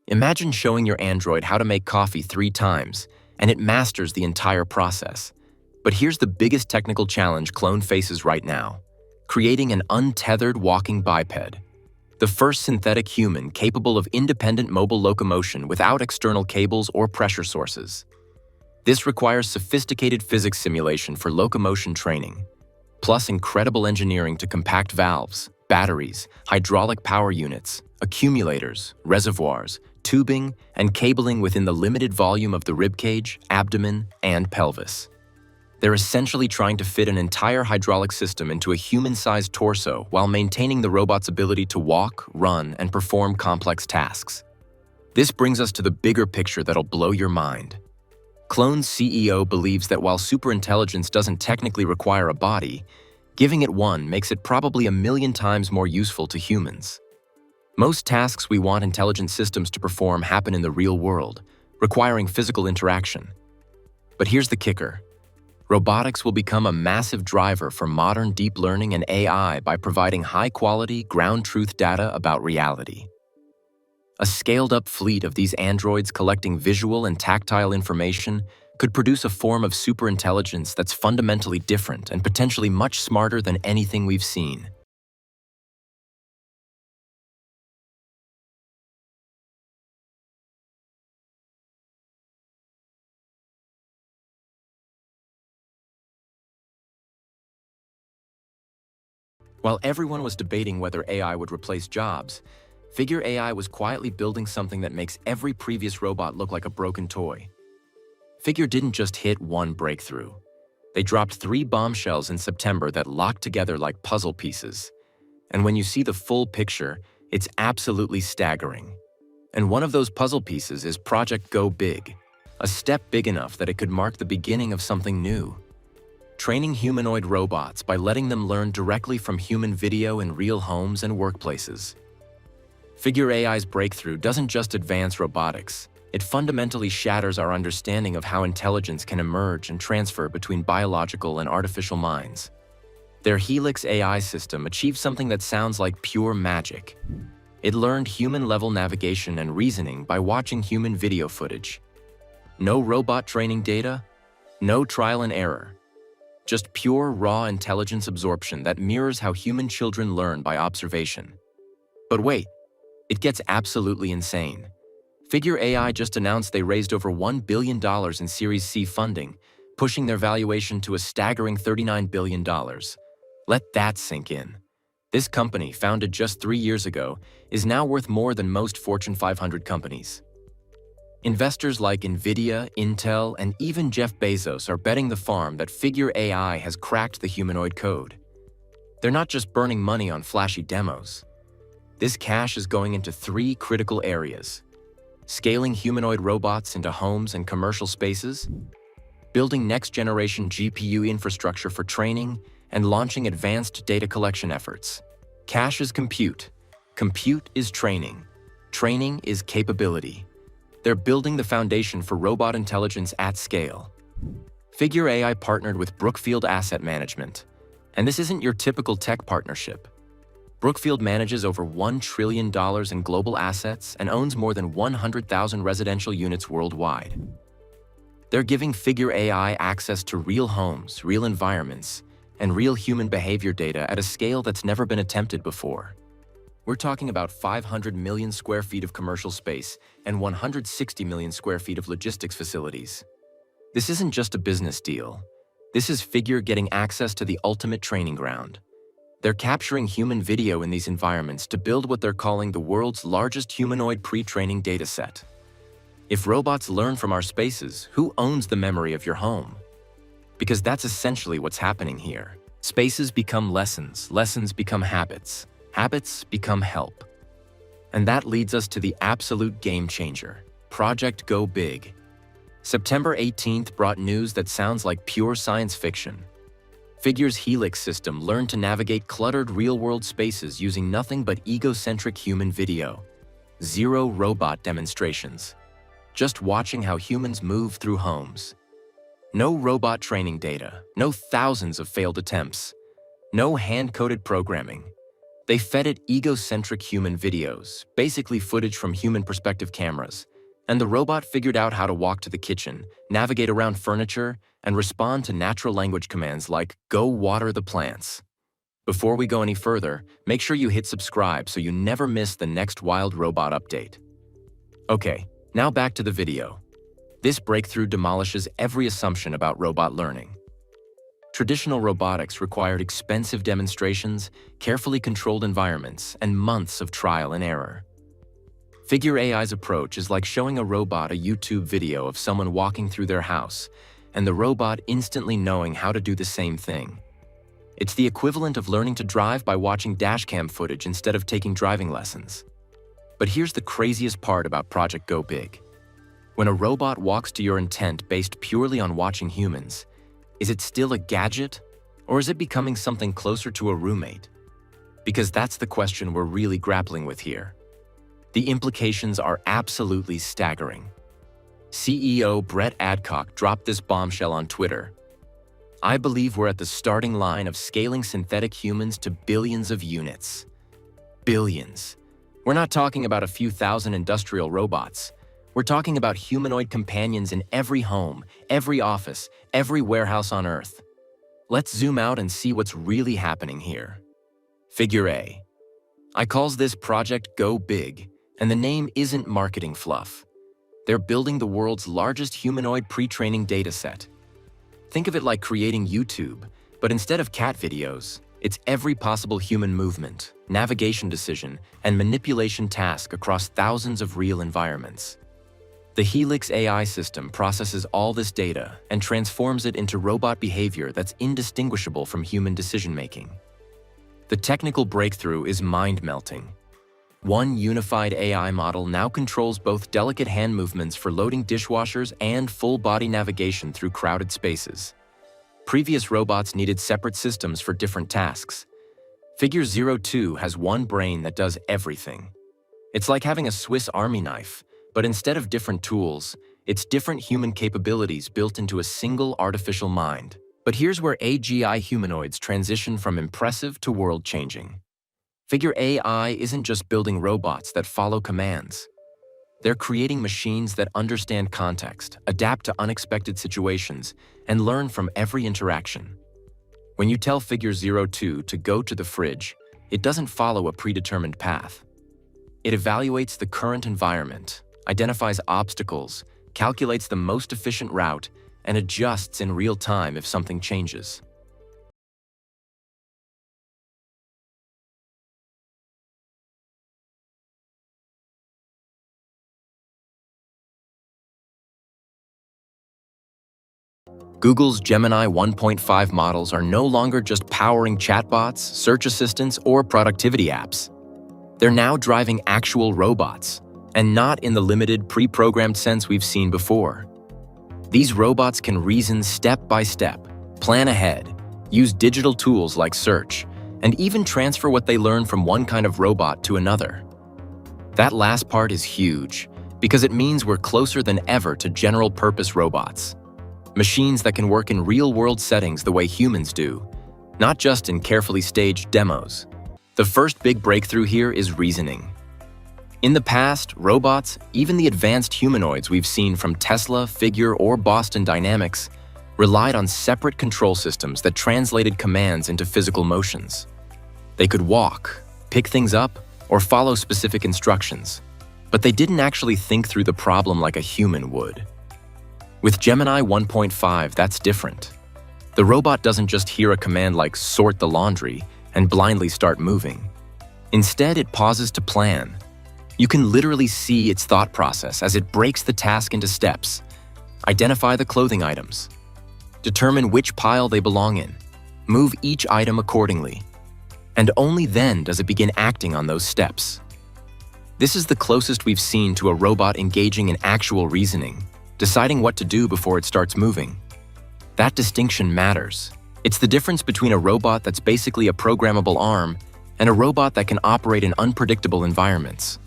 Imagine showing your android how to make coffee 3 times, and it masters the entire process. But here's the biggest technical challenge Clone faces right now: creating an untethered walking biped. The first synthetic human capable of independent mobile locomotion without external cables or pressure sources. This requires sophisticated physics simulation for locomotion training, plus incredible engineering to compact valves, batteries, hydraulic power units, accumulators, reservoirs, tubing, and cabling within the limited volume of the ribcage, abdomen, and pelvis. They're essentially trying to fit an entire hydraulic system into a human-sized torso while maintaining the robot's ability to walk, run, and perform complex tasks. This brings us to the bigger picture that'll blow your mind. Clone's CEO believes that while superintelligence doesn't technically require a body, giving it one makes it probably 1,000,000 times more useful to humans. Most tasks we want intelligent systems to perform happen in the real world, requiring physical interaction. But here's the kicker. Robotics will become a massive driver for modern deep learning and AI by providing high-quality, ground-truth data about reality. A scaled-up fleet of these androids collecting visual and tactile information could produce a form of superintelligence that's fundamentally different and potentially much smarter than anything we've seen. While everyone was debating whether AI would replace jobs, Figure AI was quietly building something that makes every previous robot look like a broken toy. Figure didn't just hit one breakthrough. They dropped 3 bombshells in September that locked together like puzzle pieces. And when you see the full picture, it's absolutely staggering. And one of those puzzle pieces is Project Go Big, a step big enough that it could mark the beginning of something new. Training humanoid robots by letting them learn directly from human video in real homes and workplaces. Figure AI's breakthrough doesn't just advance robotics, it fundamentally shatters our understanding of how intelligence can emerge and transfer between biological and artificial minds. Their Helix AI system achieved something that sounds like pure magic. It learned human-level navigation and reasoning by watching human video footage. No robot training data, no trial and error. Just pure, raw intelligence absorption that mirrors how human children learn by observation. But wait, it gets absolutely insane. Figure AI just announced they raised over $1 billion in Series C funding, pushing their valuation to a staggering $39 billion. Let that sink in. This company, founded just 3 years ago, is now worth more than most Fortune 500 companies. Investors like Nvidia, Intel, and even Jeff Bezos are betting the farm that Figure AI has cracked the humanoid code. They're not just burning money on flashy demos. This cash is going into three critical areas: scaling humanoid robots into homes and commercial spaces, building next-generation GPU infrastructure for training, and launching advanced data collection efforts. Cash is compute. Compute is training. Training is capability. They're building the foundation for robot intelligence at scale. Figure AI partnered with Brookfield Asset Management. And this isn't your typical tech partnership. Brookfield manages over $1 trillion in global assets and owns more than 100,000 residential units worldwide. They're giving Figure AI access to real homes, real environments, and real human behavior data at a scale that's never been attempted before. We're talking about 500 million square feet of commercial space and 160 million square feet of logistics facilities. This isn't just a business deal. This is Figure getting access to the ultimate training ground. They're capturing human video in these environments to build what they're calling the world's largest humanoid pre-training dataset. If robots learn from our spaces, who owns the memory of your home? Because that's essentially what's happening here. Spaces become lessons, lessons become habits, habits become help. And that leads us to the absolute game changer, Project Go Big. September 18th brought news that sounds like pure science fiction. Figure's Helix system learned to navigate cluttered real-world spaces using nothing but egocentric human video. Zero robot demonstrations. Just watching how humans move through homes. No robot training data, no thousands of failed attempts, no hand-coded programming. They fed it egocentric human videos, basically footage from human perspective cameras, and the robot figured out how to walk to the kitchen, navigate around furniture, and respond to natural language commands like, "Go water the plants." Before we go any further, make sure you hit subscribe so you never miss the next wild robot update. Okay, now back to the video. This breakthrough demolishes every assumption about robot learning. Traditional robotics required expensive demonstrations, carefully controlled environments, and months of trial and error. Figure AI's approach is like showing a robot a YouTube video of someone walking through their house, and the robot instantly knowing how to do the same thing. It's the equivalent of learning to drive by watching dashcam footage instead of taking driving lessons. But here's the craziest part about Project Go Big. When a robot walks to your intent based purely on watching humans, is it still a gadget, or is it becoming something closer to a roommate? Because that's the question we're really grappling with here. The implications are absolutely staggering. CEO Brett Adcock dropped this bombshell on Twitter. "I believe we're at the starting line of scaling synthetic humans to billions of units." Billions. We're not talking about a few thousand industrial robots. We're talking about humanoid companions in every home, every office, every warehouse on Earth. Let's zoom out and see what's really happening here. Figure A. I calls this Project Go Big, and the name isn't marketing fluff. They're building the world's largest humanoid pre-training dataset. Think of it like creating YouTube, but instead of cat videos, it's every possible human movement, navigation decision, and manipulation task across thousands of real environments. The Helix AI system processes all this data and transforms it into robot behavior that's indistinguishable from human decision-making. The technical breakthrough is mind-melting. One unified AI model now controls both delicate hand movements for loading dishwashers and full-body navigation through crowded spaces. Previous robots needed separate systems for different tasks. Figure 02 has one brain that does everything. It's like having a Swiss Army knife, but instead of different tools, it's different human capabilities built into a single artificial mind. But here's where AGI humanoids transition from impressive to world-changing. Figure AI isn't just building robots that follow commands. They're creating machines that understand context, adapt to unexpected situations, and learn from every interaction. When you tell Figure 02 to go to the fridge, it doesn't follow a predetermined path. It evaluates the current environment, identifies obstacles, calculates the most efficient route, and adjusts in real time if something changes. Google's Gemini 1.5 models are no longer just powering chatbots, search assistants, or productivity apps. They're now driving actual robots, and not in the limited, pre-programmed sense we've seen before. These robots can reason step by step, plan ahead, use digital tools like search, and even transfer what they learn from one kind of robot to another. That last part is huge, because it means we're closer than ever to general-purpose robots. Machines that can work in real-world settings the way humans do, not just in carefully staged demos. The first big breakthrough here is reasoning. In the past, robots, even the advanced humanoids we've seen from Tesla, Figure, or Boston Dynamics, relied on separate control systems that translated commands into physical motions. They could walk, pick things up, or follow specific instructions, but they didn't actually think through the problem like a human would. With Gemini 1.5, that's different. The robot doesn't just hear a command like "sort the laundry" and blindly start moving. Instead, it pauses to plan. You can literally see its thought process as it breaks the task into steps. Identify the clothing items. Determine which pile they belong in. Move each item accordingly. And only then does it begin acting on those steps. This is the closest we've seen to a robot engaging in actual reasoning, deciding what to do before it starts moving. That distinction matters. It's the difference between a robot that's basically a programmable arm and a robot that can operate in unpredictable environments.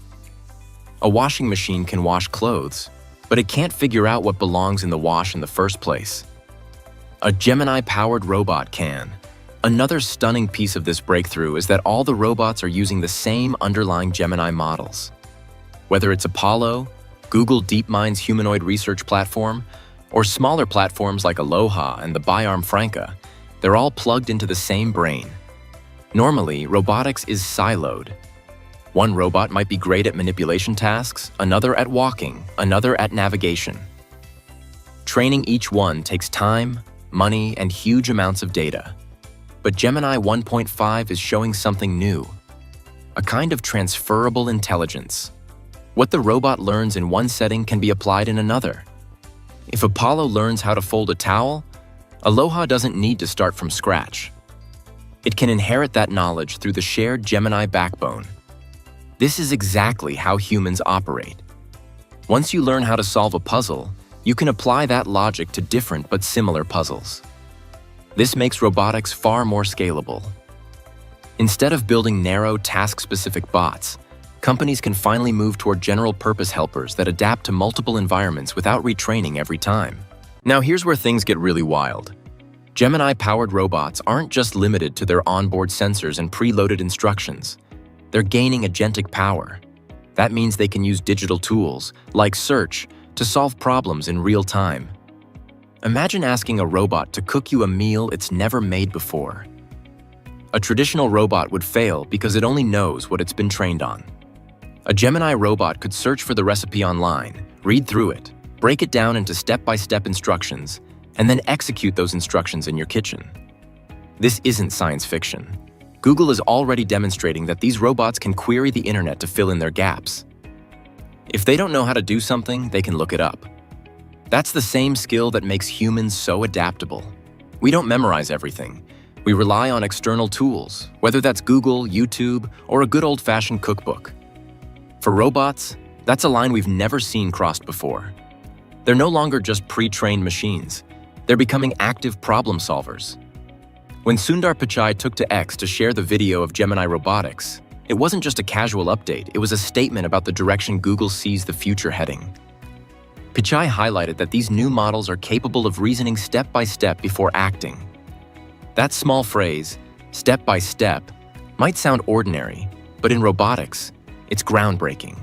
A washing machine can wash clothes, but it can't figure out what belongs in the wash in the first place. A Gemini-powered robot can. Another stunning piece of this breakthrough is that all the robots are using the same underlying Gemini models. Whether it's Apollo, Google DeepMind's humanoid research platform, or smaller platforms like Aloha and the Biarm Franca, they're all plugged into the same brain. Normally, robotics is siloed. One robot might be great at manipulation tasks, another at walking, another at navigation. Training each one takes time, money, and huge amounts of data. But Gemini 1.5 is showing something new, a kind of transferable intelligence. What the robot learns in one setting can be applied in another. If Apollo learns how to fold a towel, Aloha doesn't need to start from scratch. It can inherit that knowledge through the shared Gemini backbone. This is exactly how humans operate. Once you learn how to solve a puzzle, you can apply that logic to different but similar puzzles. This makes robotics far more scalable. Instead of building narrow, task-specific bots, companies can finally move toward general-purpose helpers that adapt to multiple environments without retraining every time. Now here's where things get really wild. Gemini-powered robots aren't just limited to their onboard sensors and preloaded instructions. They're gaining agentic power. That means they can use digital tools, like search, to solve problems in real time. Imagine asking a robot to cook you a meal it's never made before. A traditional robot would fail because it only knows what it's been trained on. A Gemini robot could search for the recipe online, read through it, break it down into step-by-step instructions, and then execute those instructions in your kitchen. This isn't science fiction. Google is already demonstrating that these robots can query the internet to fill in their gaps. If they don't know how to do something, they can look it up. That's the same skill that makes humans so adaptable. We don't memorize everything. We rely on external tools, whether that's Google, YouTube, or a good old-fashioned cookbook. For robots, that's a line we've never seen crossed before. They're no longer just pre-trained machines. They're becoming active problem solvers. When Sundar Pichai took to X to share the video of Gemini Robotics, it wasn't just a casual update, it was a statement about the direction Google sees the future heading. Pichai highlighted that these new models are capable of reasoning step by step before acting. That small phrase, step by step, might sound ordinary, but in robotics, it's groundbreaking.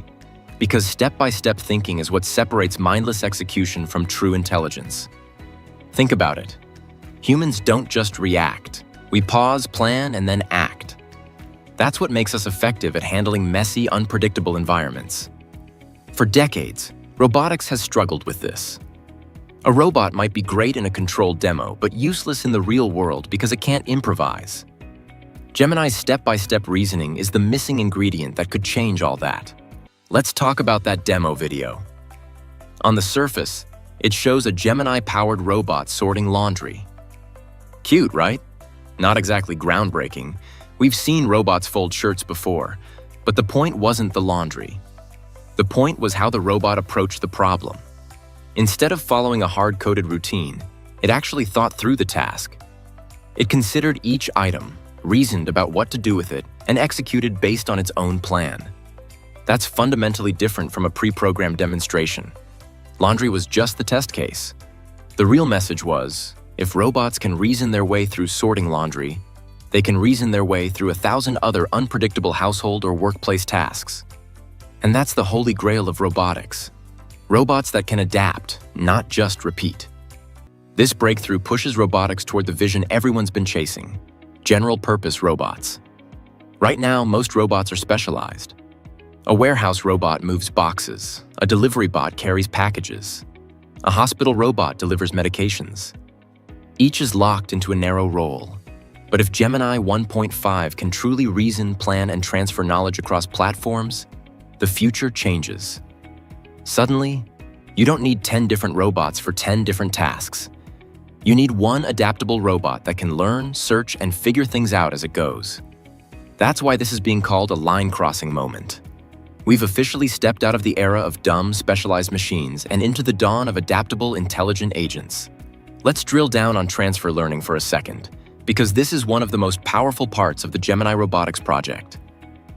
Because step-by-step thinking is what separates mindless execution from true intelligence. Think about it. Humans don't just react. We pause, plan, and then act. That's what makes us effective at handling messy, unpredictable environments. For decades, robotics has struggled with this. A robot might be great in a controlled demo, but useless in the real world because it can't improvise. Gemini's step-by-step reasoning is the missing ingredient that could change all that. Let's talk about that demo video. On the surface, It shows a Gemini-powered robot sorting laundry. Cute, right? Not exactly groundbreaking. We've seen robots fold shirts before, but the point wasn't the laundry. The point was how the robot approached the problem. Instead of following a hard-coded routine, it actually thought through the task. It considered each item, reasoned about what to do with it, and executed based on its own plan. That's fundamentally different from a pre-programmed demonstration. Laundry was just the test case. The real message was, if robots can reason their way through sorting laundry, they can reason their way through 1,000 other unpredictable household or workplace tasks. And that's the holy grail of robotics. Robots that can adapt, not just repeat. This breakthrough pushes robotics toward the vision everyone's been chasing: general-purpose robots. Right now, most robots are specialized. A warehouse robot moves boxes, a delivery bot carries packages, a hospital robot delivers medications. Each is locked into a narrow role. But if Gemini 1.5 can truly reason, plan, and transfer knowledge across platforms, the future changes. Suddenly, you don't need 10 different robots for 10 different tasks. You need one adaptable robot that can learn, search, and figure things out as it goes. That's why this is being called a line-crossing moment. We've officially stepped out of the era of dumb, specialized machines and into the dawn of adaptable, intelligent agents. Let's drill down on transfer learning for a second, because this is one of the most powerful parts of the Gemini Robotics project.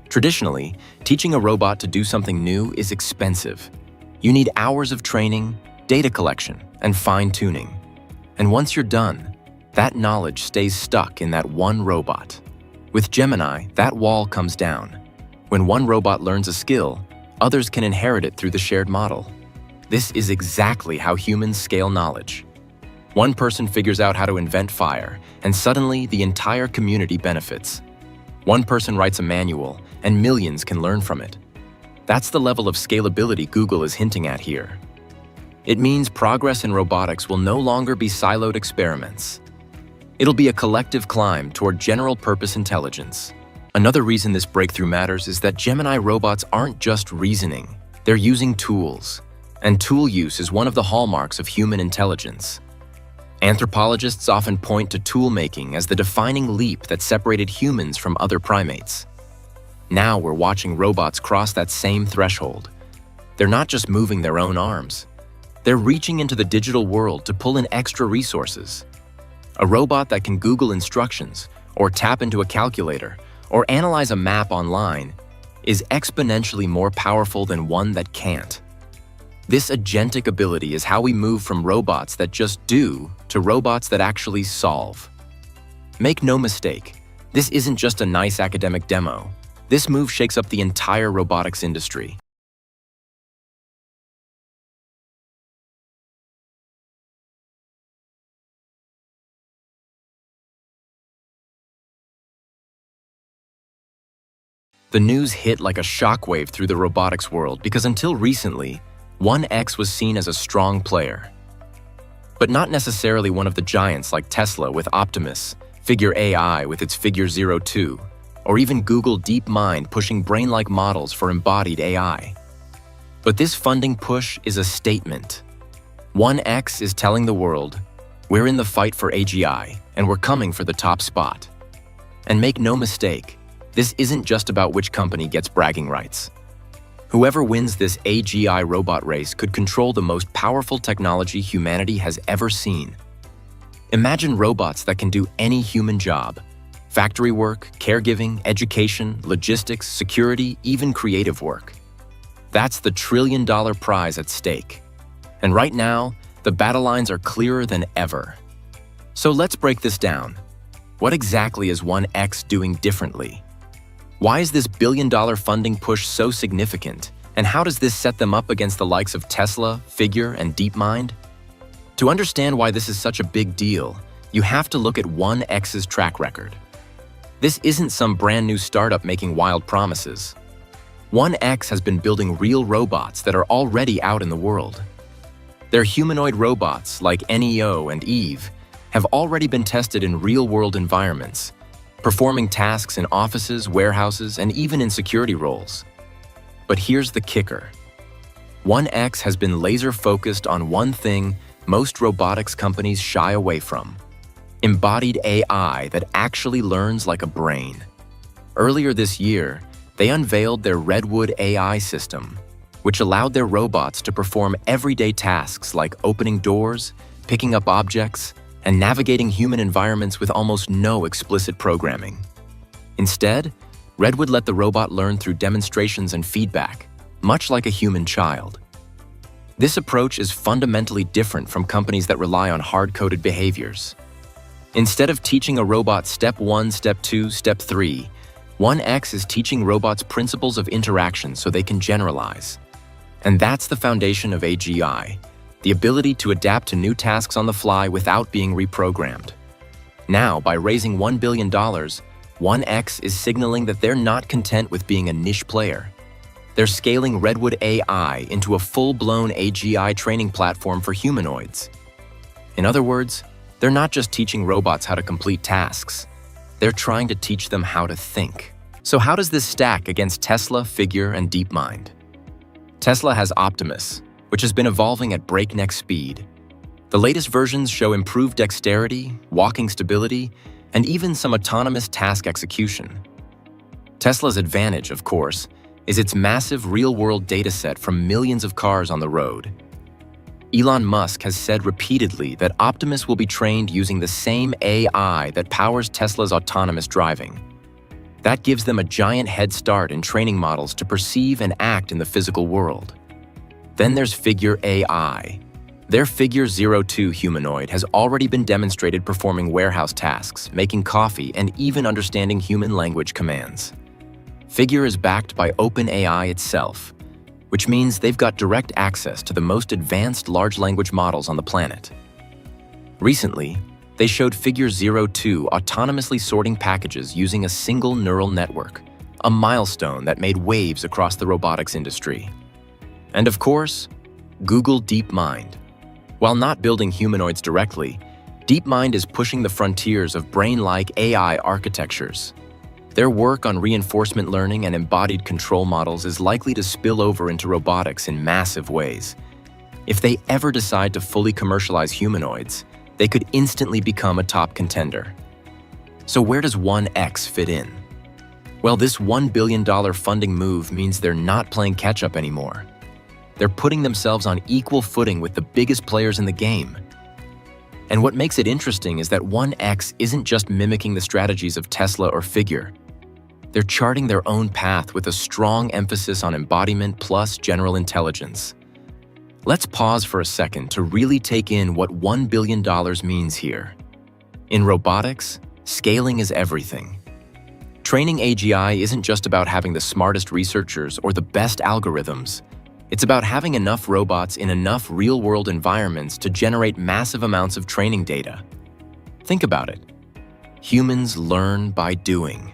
Traditionally, teaching a robot to do something new is expensive. You need hours of training, data collection, and fine-tuning. And once you're done, that knowledge stays stuck in that one robot. With Gemini, that wall comes down. When one robot learns a skill, others can inherit it through the shared model. This is exactly how humans scale knowledge. One person figures out how to invent fire, and suddenly the entire community benefits. One person writes a manual, and millions can learn from it. That's the level of scalability Google is hinting at here. It means progress in robotics will no longer be siloed experiments. It'll be a collective climb toward general-purpose intelligence. Another reason this breakthrough matters is that Gemini robots aren't just reasoning, they're using tools. And tool use is one of the hallmarks of human intelligence. Anthropologists often point to tool-making as the defining leap that separated humans from other primates. Now we're watching robots cross that same threshold. They're not just moving their own arms. They're reaching into the digital world to pull in extra resources. A robot that can Google instructions, or tap into a calculator, or analyze a map online is exponentially more powerful than one that can't. This agentic ability is how we move from robots that just do to robots that actually solve. Make no mistake, this isn't just a nice academic demo. This move shakes up the entire robotics industry. The news hit like a shockwave through the robotics world because until recently, 1X was seen as a strong player. But not necessarily one of the giants like Tesla with Optimus, Figure AI with its Figure 02, or even Google DeepMind pushing brain-like models for embodied AI. But this funding push is a statement. 1X is telling the world, we're in the fight for AGI, and we're coming for the top spot. And make no mistake, this isn't just about which company gets bragging rights. Whoever wins this AGI robot race could control the most powerful technology humanity has ever seen. Imagine robots that can do any human job: factory work, caregiving, education, logistics, security, even creative work. That's the trillion-dollar prize at stake. And right now, the battle lines are clearer than ever. So let's break this down. What exactly is 1X doing differently? Why is this billion-dollar funding push so significant? And how does this set them up against the likes of Tesla, Figure, and DeepMind? To understand why this is such a big deal, you have to look at 1X's track record. This isn't some brand new startup making wild promises. 1X has been building real robots that are already out in the world. Their humanoid robots, like NEO and Eve, have already been tested in real-world environments, performing tasks in offices, warehouses, and even in security roles. But here's the kicker. 1X has been laser-focused on one thing most robotics companies shy away from: embodied AI that actually learns like a brain. Earlier this year, they unveiled their Redwood AI system, which allowed their robots to perform everyday tasks like opening doors, picking up objects, and navigating human environments with almost no explicit programming. Instead, Redwood let the robot learn through demonstrations and feedback, much like a human child. This approach is fundamentally different from companies that rely on hard-coded behaviors. Instead of teaching a robot step 1, step 2, step 3, 1X is teaching robots principles of interaction so they can generalize. And that's the foundation of AGI, the ability to adapt to new tasks on the fly without being reprogrammed. Now, by raising $1 billion, 1X is signaling that they're not content with being a niche player. They're scaling Redwood AI into a full-blown AGI training platform for humanoids. In other words, they're not just teaching robots how to complete tasks. They're trying to teach them how to think. So how does this stack against Tesla, Figure, and DeepMind? Tesla has Optimus, which has been evolving at breakneck speed. The latest versions show improved dexterity, walking stability, and even some autonomous task execution. Tesla's advantage, of course, is its massive real-world dataset from millions of cars on the road. Elon Musk has said repeatedly that Optimus will be trained using the same AI that powers Tesla's autonomous driving. That gives them a giant head start in training models to perceive and act in the physical world. Then there's Figure AI. Their Figure 02 humanoid has already been demonstrated performing warehouse tasks, making coffee, and even understanding human language commands. Figure is backed by OpenAI itself, which means they've got direct access to the most advanced large language models on the planet. Recently, they showed Figure 02 autonomously sorting packages using a single neural network, a milestone that made waves across the robotics industry. And of course, Google DeepMind. While not building humanoids directly, DeepMind is pushing the frontiers of brain-like AI architectures. Their work on reinforcement learning and embodied control models is likely to spill over into robotics in massive ways. If they ever decide to fully commercialize humanoids, they could instantly become a top contender. So where does 1X fit in? Well, this $1 billion funding move means they're not playing catch-up anymore. They're putting themselves on equal footing with the biggest players in the game. And what makes it interesting is that 1X isn't just mimicking the strategies of Tesla or Figure. They're charting their own path with a strong emphasis on embodiment plus general intelligence. Let's pause for a second to really take in what $1 billion means here. In robotics, scaling is everything. Training AGI isn't just about having the smartest researchers or the best algorithms. It's about having enough robots in enough real-world environments to generate massive amounts of training data. Think about it. Humans learn by doing.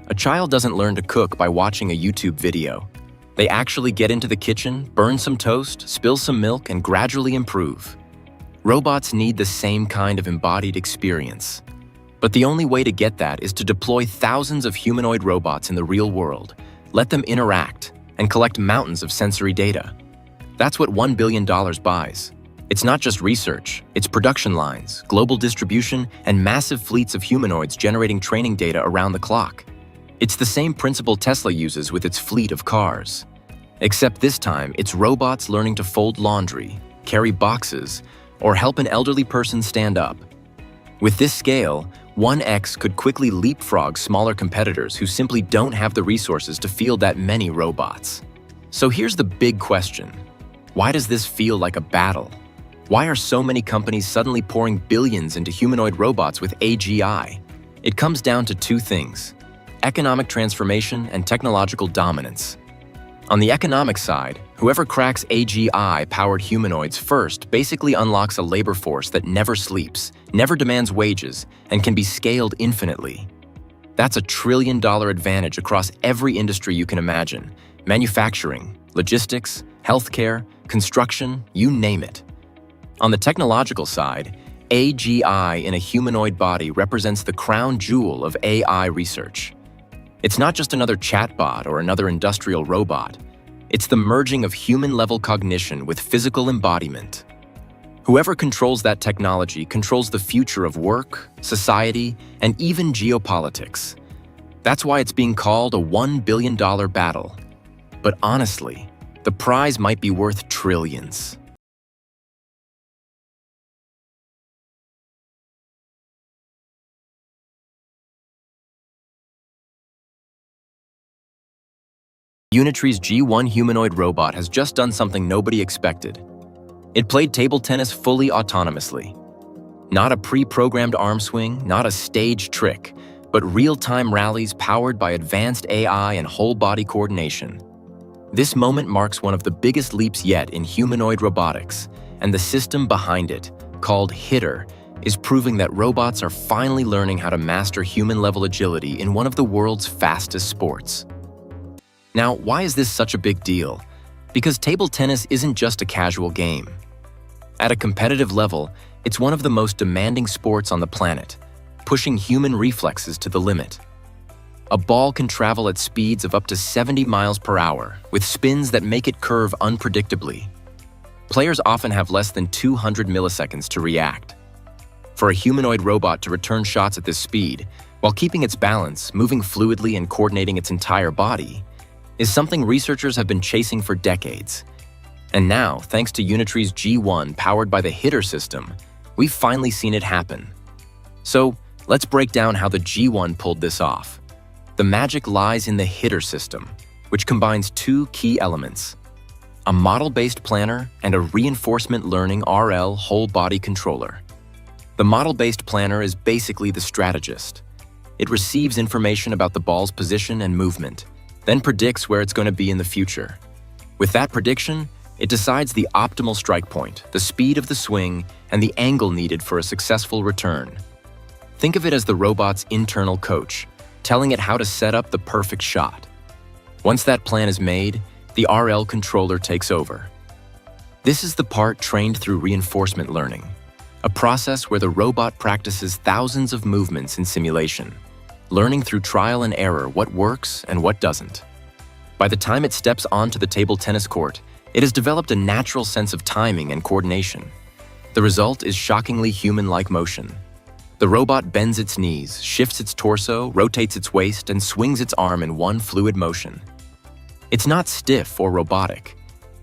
A child doesn't learn to cook by watching a YouTube video. They actually get into the kitchen, burn some toast, spill some milk, and gradually improve. Robots need the same kind of embodied experience. But the only way to get that is to deploy thousands of humanoid robots in the real world, let them interact, and collect mountains of sensory data. That's what $1 billion buys. It's not just research, it's production lines, global distribution, and massive fleets of humanoids generating training data around the clock. It's the same principle Tesla uses with its fleet of cars. Except this time, it's robots learning to fold laundry, carry boxes, or help an elderly person stand up. With this scale, 1X could quickly leapfrog smaller competitors who simply don't have the resources to field that many robots. So here's the big question. Why does this feel like a battle? Why are so many companies suddenly pouring billions into humanoid robots with AGI? It comes down to two things: economic transformation and technological dominance. On the economic side, whoever cracks AGI-powered humanoids first basically unlocks a labor force that never sleeps, never demands wages, and can be scaled infinitely. That's a $1 trillion advantage across every industry you can imagine: manufacturing, logistics, healthcare, construction, you name it. On the technological side, AGI in a humanoid body represents the crown jewel of AI research. It's not just another chatbot or another industrial robot. It's the merging of human-level cognition with physical embodiment. Whoever controls that technology controls the future of work, society, and even geopolitics. That's why it's being called a $1 billion battle. But honestly, the prize might be worth trillions. Unitree's G1 humanoid robot has just done something nobody expected. It played table tennis fully autonomously. Not a pre-programmed arm swing, not a staged trick, but real-time rallies powered by advanced AI and whole-body coordination. This moment marks one of the biggest leaps yet in humanoid robotics, and the system behind it, called HITR, is proving that robots are finally learning how to master human-level agility in one of the world's fastest sports. Now, why is this such a big deal? Because table tennis isn't just a casual game. At a competitive level, it's one of the most demanding sports on the planet, pushing human reflexes to the limit. A ball can travel at speeds of up to 70 miles per hour, with spins that make it curve unpredictably. Players often have less than 200 milliseconds to react. For a humanoid robot to return shots at this speed, while keeping its balance, moving fluidly and coordinating its entire body, is something researchers have been chasing for decades. And now, thanks to Unitree's G1 powered by the HITR system, we've finally seen it happen. So, let's break down how the G1 pulled this off. The magic lies in the HITR system, which combines two key elements: a model-based planner and a reinforcement learning RL whole-body controller. The model-based planner is basically the strategist. It receives information about the ball's position and movement, then predicts where it's going to be in the future. With that prediction, it decides the optimal strike point, the speed of the swing, and the angle needed for a successful return. Think of it as the robot's internal coach, telling it how to set up the perfect shot. Once that plan is made, the RL controller takes over. This is the part trained through reinforcement learning, a process where the robot practices thousands of movements in simulation, learning through trial and error what works and what doesn't. By the time it steps onto the table tennis court, it has developed a natural sense of timing and coordination. The result is shockingly human-like motion. The robot bends its knees, shifts its torso, rotates its waist, and swings its arm in one fluid motion. It's not stiff or robotic.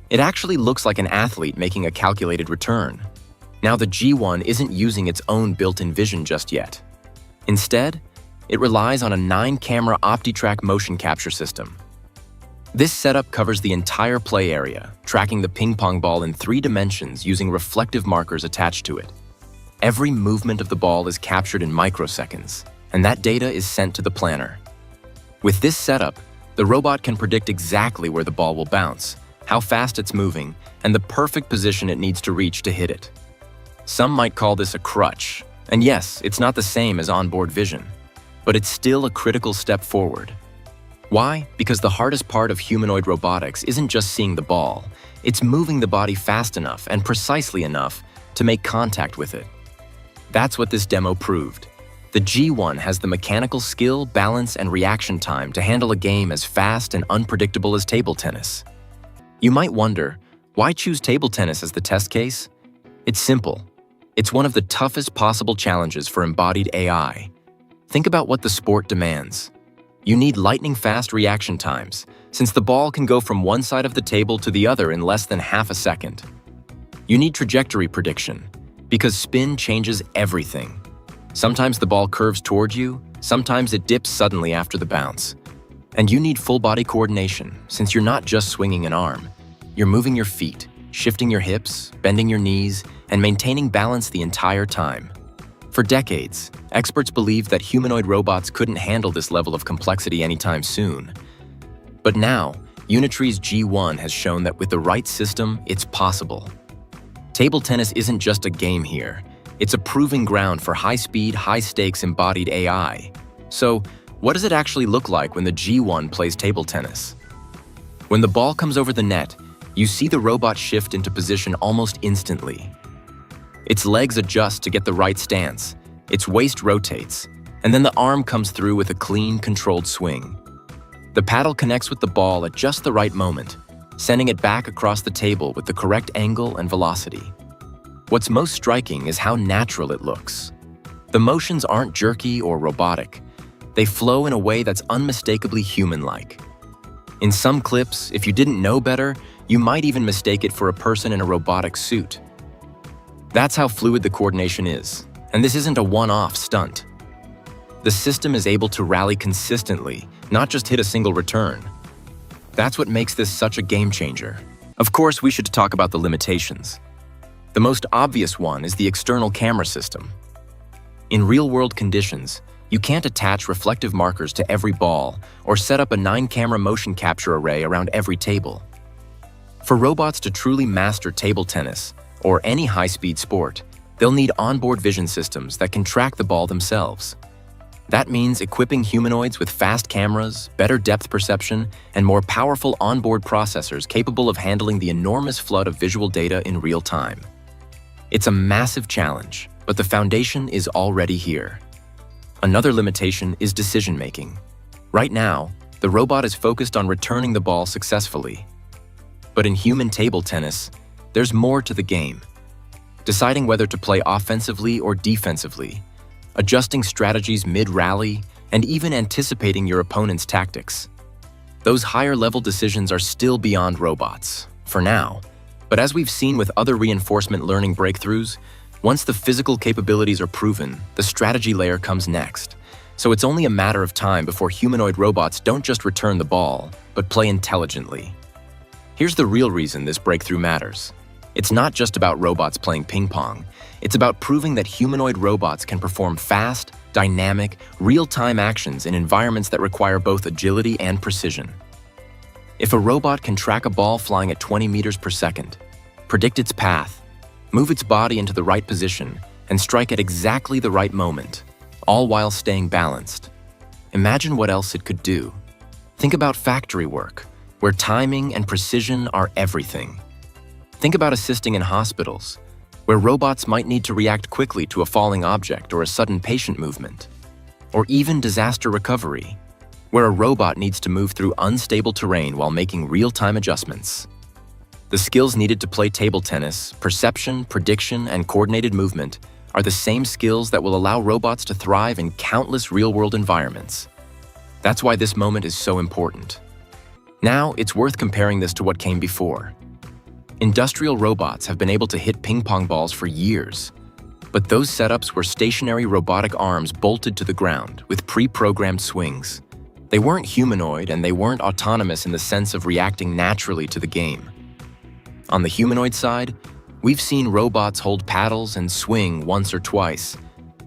It actually looks like an athlete making a calculated return. Now, the G1 isn't using its own built-in vision just yet. Instead, it relies on a 9-camera OptiTrack motion capture system. This setup covers the entire play area, tracking the ping-pong ball in 3 dimensions using reflective markers attached to it. Every movement of the ball is captured in microseconds, and that data is sent to the planner. With this setup, the robot can predict exactly where the ball will bounce, how fast it's moving, and the perfect position it needs to reach to hit it. Some might call this a crutch, and yes, it's not the same as onboard vision, but it's still a critical step forward. Why? Because the hardest part of humanoid robotics isn't just seeing the ball, it's moving the body fast enough and precisely enough to make contact with it. That's what this demo proved. The G1 has the mechanical skill, balance, and reaction time to handle a game as fast and unpredictable as table tennis. You might wonder, why choose table tennis as the test case? It's simple. It's one of the toughest possible challenges for embodied AI. Think about what the sport demands. You need lightning-fast reaction times, since the ball can go from one side of the table to the other in less than half a second. You need trajectory prediction, because spin changes everything. Sometimes the ball curves toward you, sometimes it dips suddenly after the bounce. And you need full-body coordination, since you're not just swinging an arm. You're moving your feet, shifting your hips, bending your knees, and maintaining balance the entire time. For decades, experts believed that humanoid robots couldn't handle this level of complexity anytime soon. But now, Unitree's G1 has shown that with the right system, it's possible. Table tennis isn't just a game here. It's a proving ground for high-speed, high-stakes embodied AI. So, what does it actually look like when the G1 plays table tennis? When the ball comes over the net, you see the robot shift into position almost instantly. Its legs adjust to get the right stance, its waist rotates, and then the arm comes through with a clean, controlled swing. The paddle connects with the ball at just the right moment, sending it back across the table with the correct angle and velocity. What's most striking is how natural it looks. The motions aren't jerky or robotic. They flow in a way that's unmistakably human-like. In some clips, if you didn't know better, you might even mistake it for a person in a robotic suit. That's how fluid the coordination is, and this isn't a one-off stunt. The system is able to rally consistently, not just hit a single return. That's what makes this such a game changer. Of course, we should talk about the limitations. The most obvious one is the external camera system. In real-world conditions, you can't attach reflective markers to every ball or set up a 9-camera motion capture array around every table. For robots to truly master table tennis or any high-speed sport, they'll need onboard vision systems that can track the ball themselves. That means equipping humanoids with fast cameras, better depth perception, and more powerful onboard processors capable of handling the enormous flood of visual data in real time. It's a massive challenge, but the foundation is already here. Another limitation is decision-making. Right now, the robot is focused on returning the ball successfully. But in human table tennis, there's more to the game. Deciding whether to play offensively or defensively, adjusting strategies mid-rally, and even anticipating your opponent's tactics. Those higher-level decisions are still beyond robots, for now. But as we've seen with other reinforcement learning breakthroughs, once the physical capabilities are proven, the strategy layer comes next. So it's only a matter of time before humanoid robots don't just return the ball, but play intelligently. Here's the real reason this breakthrough matters. It's not just about robots playing ping pong. It's about proving that humanoid robots can perform fast, dynamic, real-time actions in environments that require both agility and precision. If a robot can track a ball flying at 20 meters per second, predict its path, move its body into the right position, and strike at exactly the right moment, all while staying balanced, imagine what else it could do. Think about factory work, where timing and precision are everything. Think about assisting in hospitals, where robots might need to react quickly to a falling object or a sudden patient movement. Or even disaster recovery, where a robot needs to move through unstable terrain while making real-time adjustments. The skills needed to play table tennis, perception, prediction, and coordinated movement, are the same skills that will allow robots to thrive in countless real-world environments. That's why this moment is so important. Now, it's worth comparing this to what came before. Industrial robots have been able to hit ping pong balls for years, but those setups were stationary robotic arms bolted to the ground with pre-programmed swings. They weren't humanoid and they weren't autonomous in the sense of reacting naturally to the game. On the humanoid side, we've seen robots hold paddles and swing once or twice,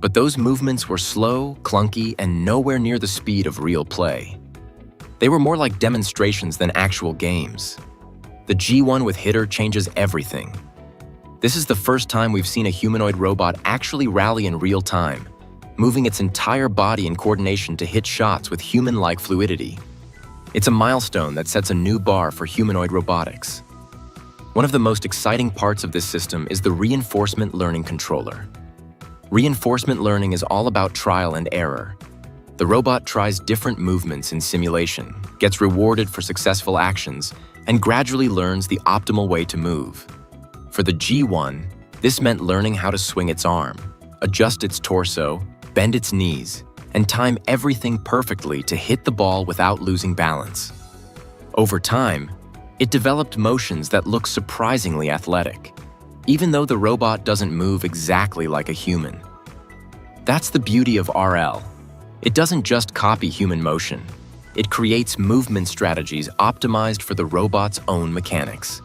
but those movements were slow, clunky, and nowhere near the speed of real play. They were more like demonstrations than actual games. The G1 with hitter changes everything. This is the first time we've seen a humanoid robot actually rally in real time, moving its entire body in coordination to hit shots with human-like fluidity. It's a milestone that sets a new bar for humanoid robotics. One of the most exciting parts of this system is the reinforcement learning controller. Reinforcement learning is all about trial and error. The robot tries different movements in simulation, gets rewarded for successful actions, and gradually learns the optimal way to move. For the G1, this meant learning how to swing its arm, adjust its torso, bend its knees, and time everything perfectly to hit the ball without losing balance. Over time, it developed motions that look surprisingly athletic, even though the robot doesn't move exactly like a human. That's the beauty of RL. It doesn't just copy human motion. It creates movement strategies optimized for the robot's own mechanics.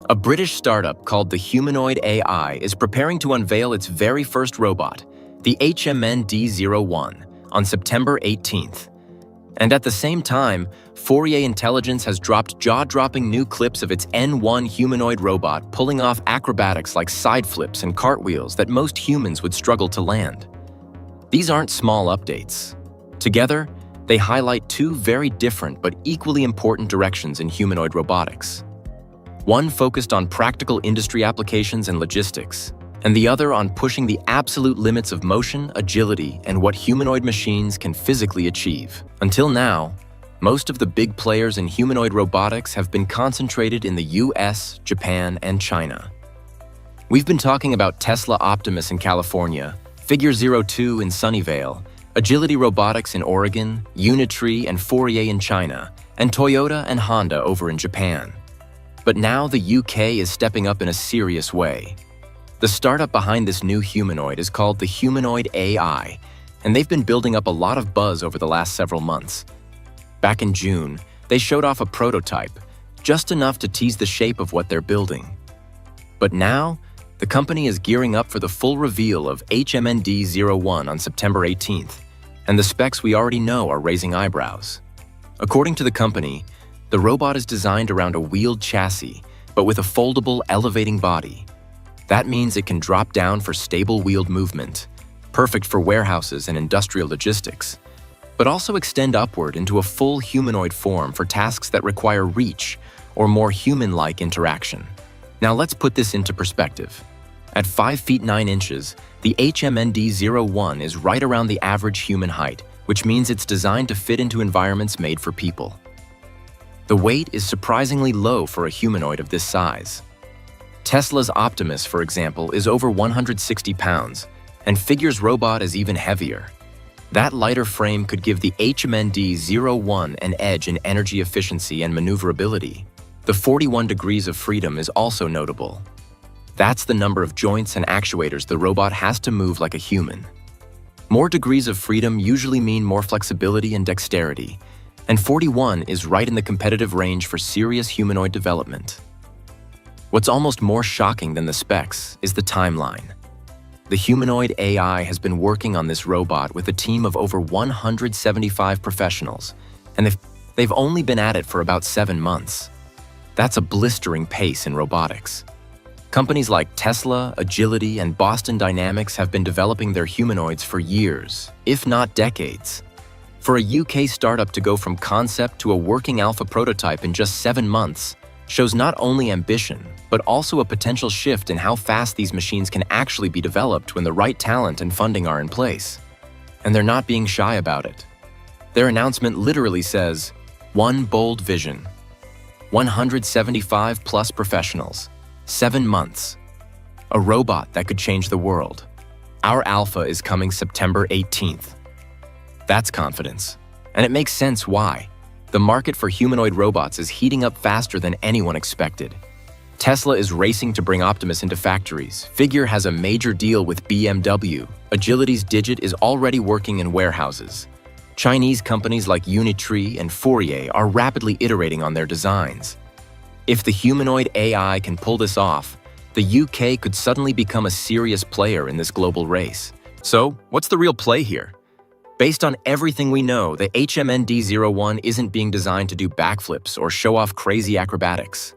A British startup called the Humanoid AI is preparing to unveil its very first robot, the HMND-01, on September 18th. And at the same time, Fourier Intelligence has dropped jaw-dropping new clips of its N1 humanoid robot pulling off acrobatics like side flips and cartwheels that most humans would struggle to land. These aren't small updates. Together, They highlight two very different but equally important directions in humanoid robotics. One focused on practical industry applications and logistics, and the other on pushing the absolute limits of motion, agility, and what humanoid machines can physically achieve. Until now, most of the big players in humanoid robotics have been concentrated in the US, Japan, and China. We've been talking about Tesla Optimus in California, Figure 02 in Sunnyvale, Agility Robotics in Oregon, Unitree and Fourier in China, and Toyota and Honda over in Japan. But now the UK is stepping up in a serious way. The startup behind this new humanoid is called the Humanoid AI, and they've been building up a lot of buzz over the last several months. Back in June, they showed off a prototype, just enough to tease the shape of what they're building. But now, the company is gearing up for the full reveal of HMND-01 on September 18th, and the specs we already know are raising eyebrows. According to the company, the robot is designed around a wheeled chassis, but with a foldable, elevating body. That means it can drop down for stable wheeled movement, perfect for warehouses and industrial logistics, but also extend upward into a full humanoid form for tasks that require reach or more human-like interaction. Now let's put this into perspective. At 5 feet 9 inches, the HMND-01 is right around the average human height, which means it's designed to fit into environments made for people. The weight is surprisingly low for a humanoid of this size. Tesla's Optimus, for example, is over 160 pounds, and Figure's robot is even heavier. That lighter frame could give the HMND-01 an edge in energy efficiency and maneuverability. The 41 degrees of freedom is also notable. That's the number of joints and actuators the robot has to move like a human. More degrees of freedom usually mean more flexibility and dexterity, and 41 is right in the competitive range for serious humanoid development. What's almost more shocking than the specs is the timeline. The humanoid AI has been working on this robot with a team of over 175 professionals, and they've only been at it for about 7 months. That's a blistering pace in robotics. Companies like Tesla, Agility, and Boston Dynamics have been developing their humanoids for years, if not decades. For a UK startup to go from concept to a working alpha prototype in just 7 months shows not only ambition, but also a potential shift in how fast these machines can actually be developed when the right talent and funding are in place. And they're not being shy about it. Their announcement literally says, "One bold vision. 175 plus professionals. 7 months. A robot that could change the world. Our alpha is coming September 18th. That's confidence. And it makes sense why. The market for humanoid robots is heating up faster than anyone expected. Tesla is racing to bring Optimus into factories. Figure has a major deal with BMW. Agility's Digit is already working in warehouses. Chinese companies like Unitree and Fourier are rapidly iterating on their designs. If the humanoid AI can pull this off, the UK could suddenly become a serious player in this global race. So, what's the real play here? Based on everything we know, the HMND-01 isn't being designed to do backflips or show off crazy acrobatics.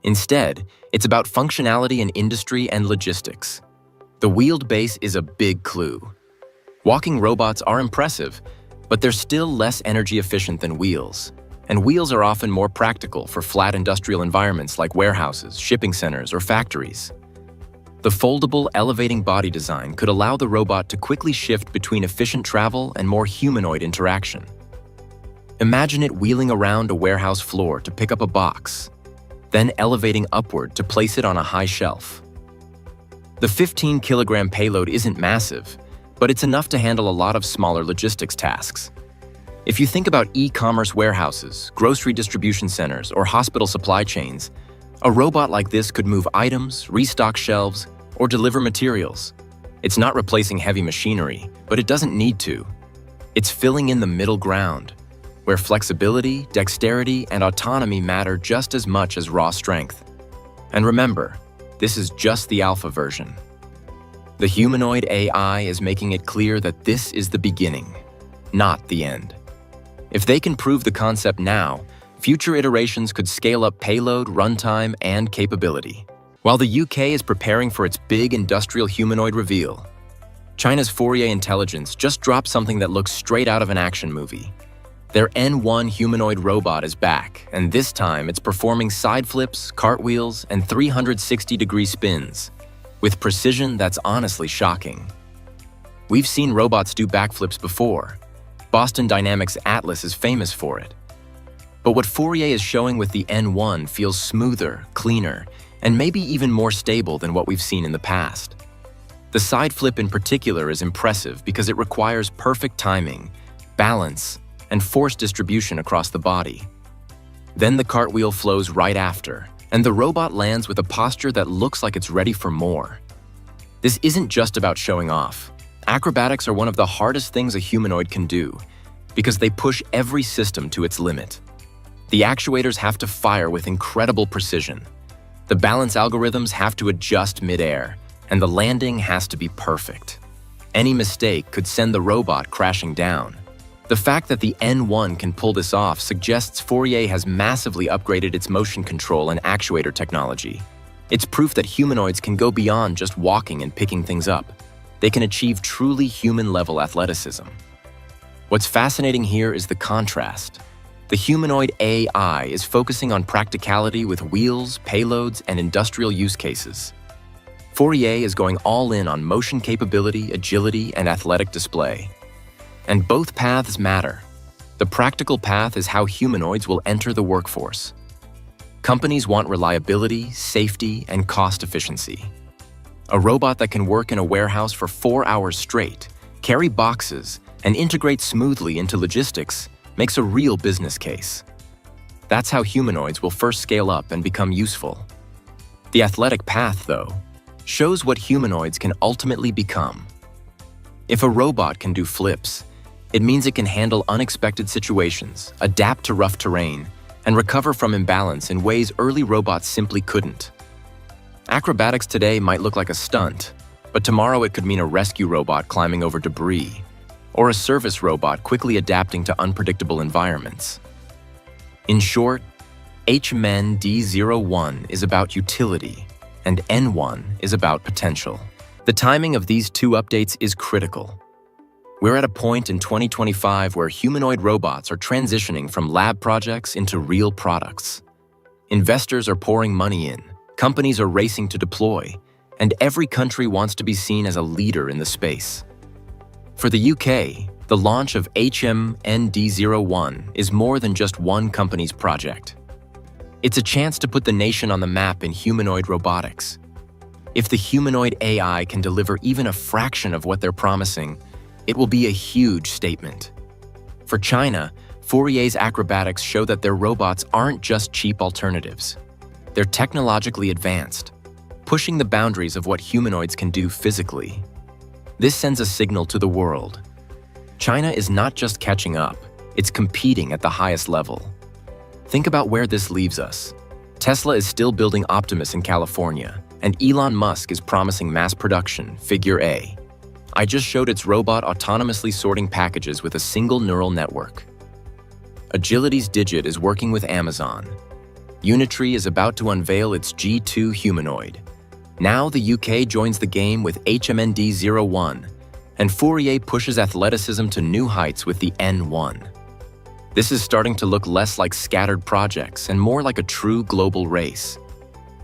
Instead, it's about functionality in industry and logistics. The wheeled base is a big clue. Walking robots are impressive, but they're still less energy efficient than wheels. And wheels are often more practical for flat industrial environments like warehouses, shipping centers, or factories. The foldable, elevating body design could allow the robot to quickly shift between efficient travel and more humanoid interaction. Imagine it wheeling around a warehouse floor to pick up a box, then elevating upward to place it on a high shelf. The 15-kilogram payload isn't massive, but it's enough to handle a lot of smaller logistics tasks. If you think about e-commerce warehouses, grocery distribution centers, or hospital supply chains, a robot like this could move items, restock shelves, or deliver materials. It's not replacing heavy machinery, but it doesn't need to. It's filling in the middle ground, where flexibility, dexterity, and autonomy matter just as much as raw strength. And remember, this is just the alpha version. The humanoid AI is making it clear that this is the beginning, not the end. If they can prove the concept now, future iterations could scale up payload, runtime, and capability. While the UK is preparing for its big industrial humanoid reveal, China's Fourier Intelligence just dropped something that looks straight out of an action movie. Their N1 humanoid robot is back, and this time it's performing side flips, cartwheels, and 360-degree spins, with precision that's honestly shocking. We've seen robots do backflips before. Boston Dynamics Atlas is famous for it. But what Fourier is showing with the N1 feels smoother, cleaner, and maybe even more stable than what we've seen in the past. The side flip in particular is impressive because it requires perfect timing, balance, and force distribution across the body. Then the cartwheel flows right after, and the robot lands with a posture that looks like it's ready for more. This isn't just about showing off. Acrobatics are one of the hardest things a humanoid can do because they push every system to its limit. The actuators have to fire with incredible precision. The balance algorithms have to adjust mid-air, and the landing has to be perfect. Any mistake could send the robot crashing down. The fact that the N1 can pull this off suggests Fourier has massively upgraded its motion control and actuator technology. It's proof that humanoids can go beyond just walking and picking things up. They can achieve truly human-level athleticism. What's fascinating here is the contrast. The humanoid AI is focusing on practicality with wheels, payloads, and industrial use cases. Fourier is going all in on motion capability, agility, and athletic display. And both paths matter. The practical path is how humanoids will enter the workforce. Companies want reliability, safety, and cost efficiency. A robot that can work in a warehouse for 4 hours straight, carry boxes, and integrate smoothly into logistics makes a real business case. That's how humanoids will first scale up and become useful. The athletic path, though, shows what humanoids can ultimately become. If a robot can do flips, it means it can handle unexpected situations, adapt to rough terrain, and recover from imbalance in ways early robots simply couldn't. Acrobatics today might look like a stunt, but tomorrow it could mean a rescue robot climbing over debris, or a service robot quickly adapting to unpredictable environments. In short, HUMANOID is about utility, and N1 is about potential. The timing of these two updates is critical. We're at a point in 2025 where humanoid robots are transitioning from lab projects into real products. Investors are pouring money in, companies are racing to deploy, and every country wants to be seen as a leader in the space. For the UK, the launch of HUMANOID is more than just one company's project. It's a chance to put the nation on the map in humanoid robotics. If the humanoid AI can deliver even a fraction of what they're promising, it will be a huge statement. For China, Fourier's acrobatics show that their robots aren't just cheap alternatives. They're technologically advanced, pushing the boundaries of what humanoids can do physically. This sends a signal to the world. China is not just catching up, it's competing at the highest level. Think about where this leaves us. Tesla is still building Optimus in California, and Elon Musk is promising mass production, Figure A. I just showed its robot autonomously sorting packages with a single neural network. Agility's Digit is working with Amazon. Unitree is about to unveil its G2 humanoid. Now the UK joins the game with HUMANOID, and Fourier pushes athleticism to new heights with the N1. This is starting to look less like scattered projects and more like a true global race.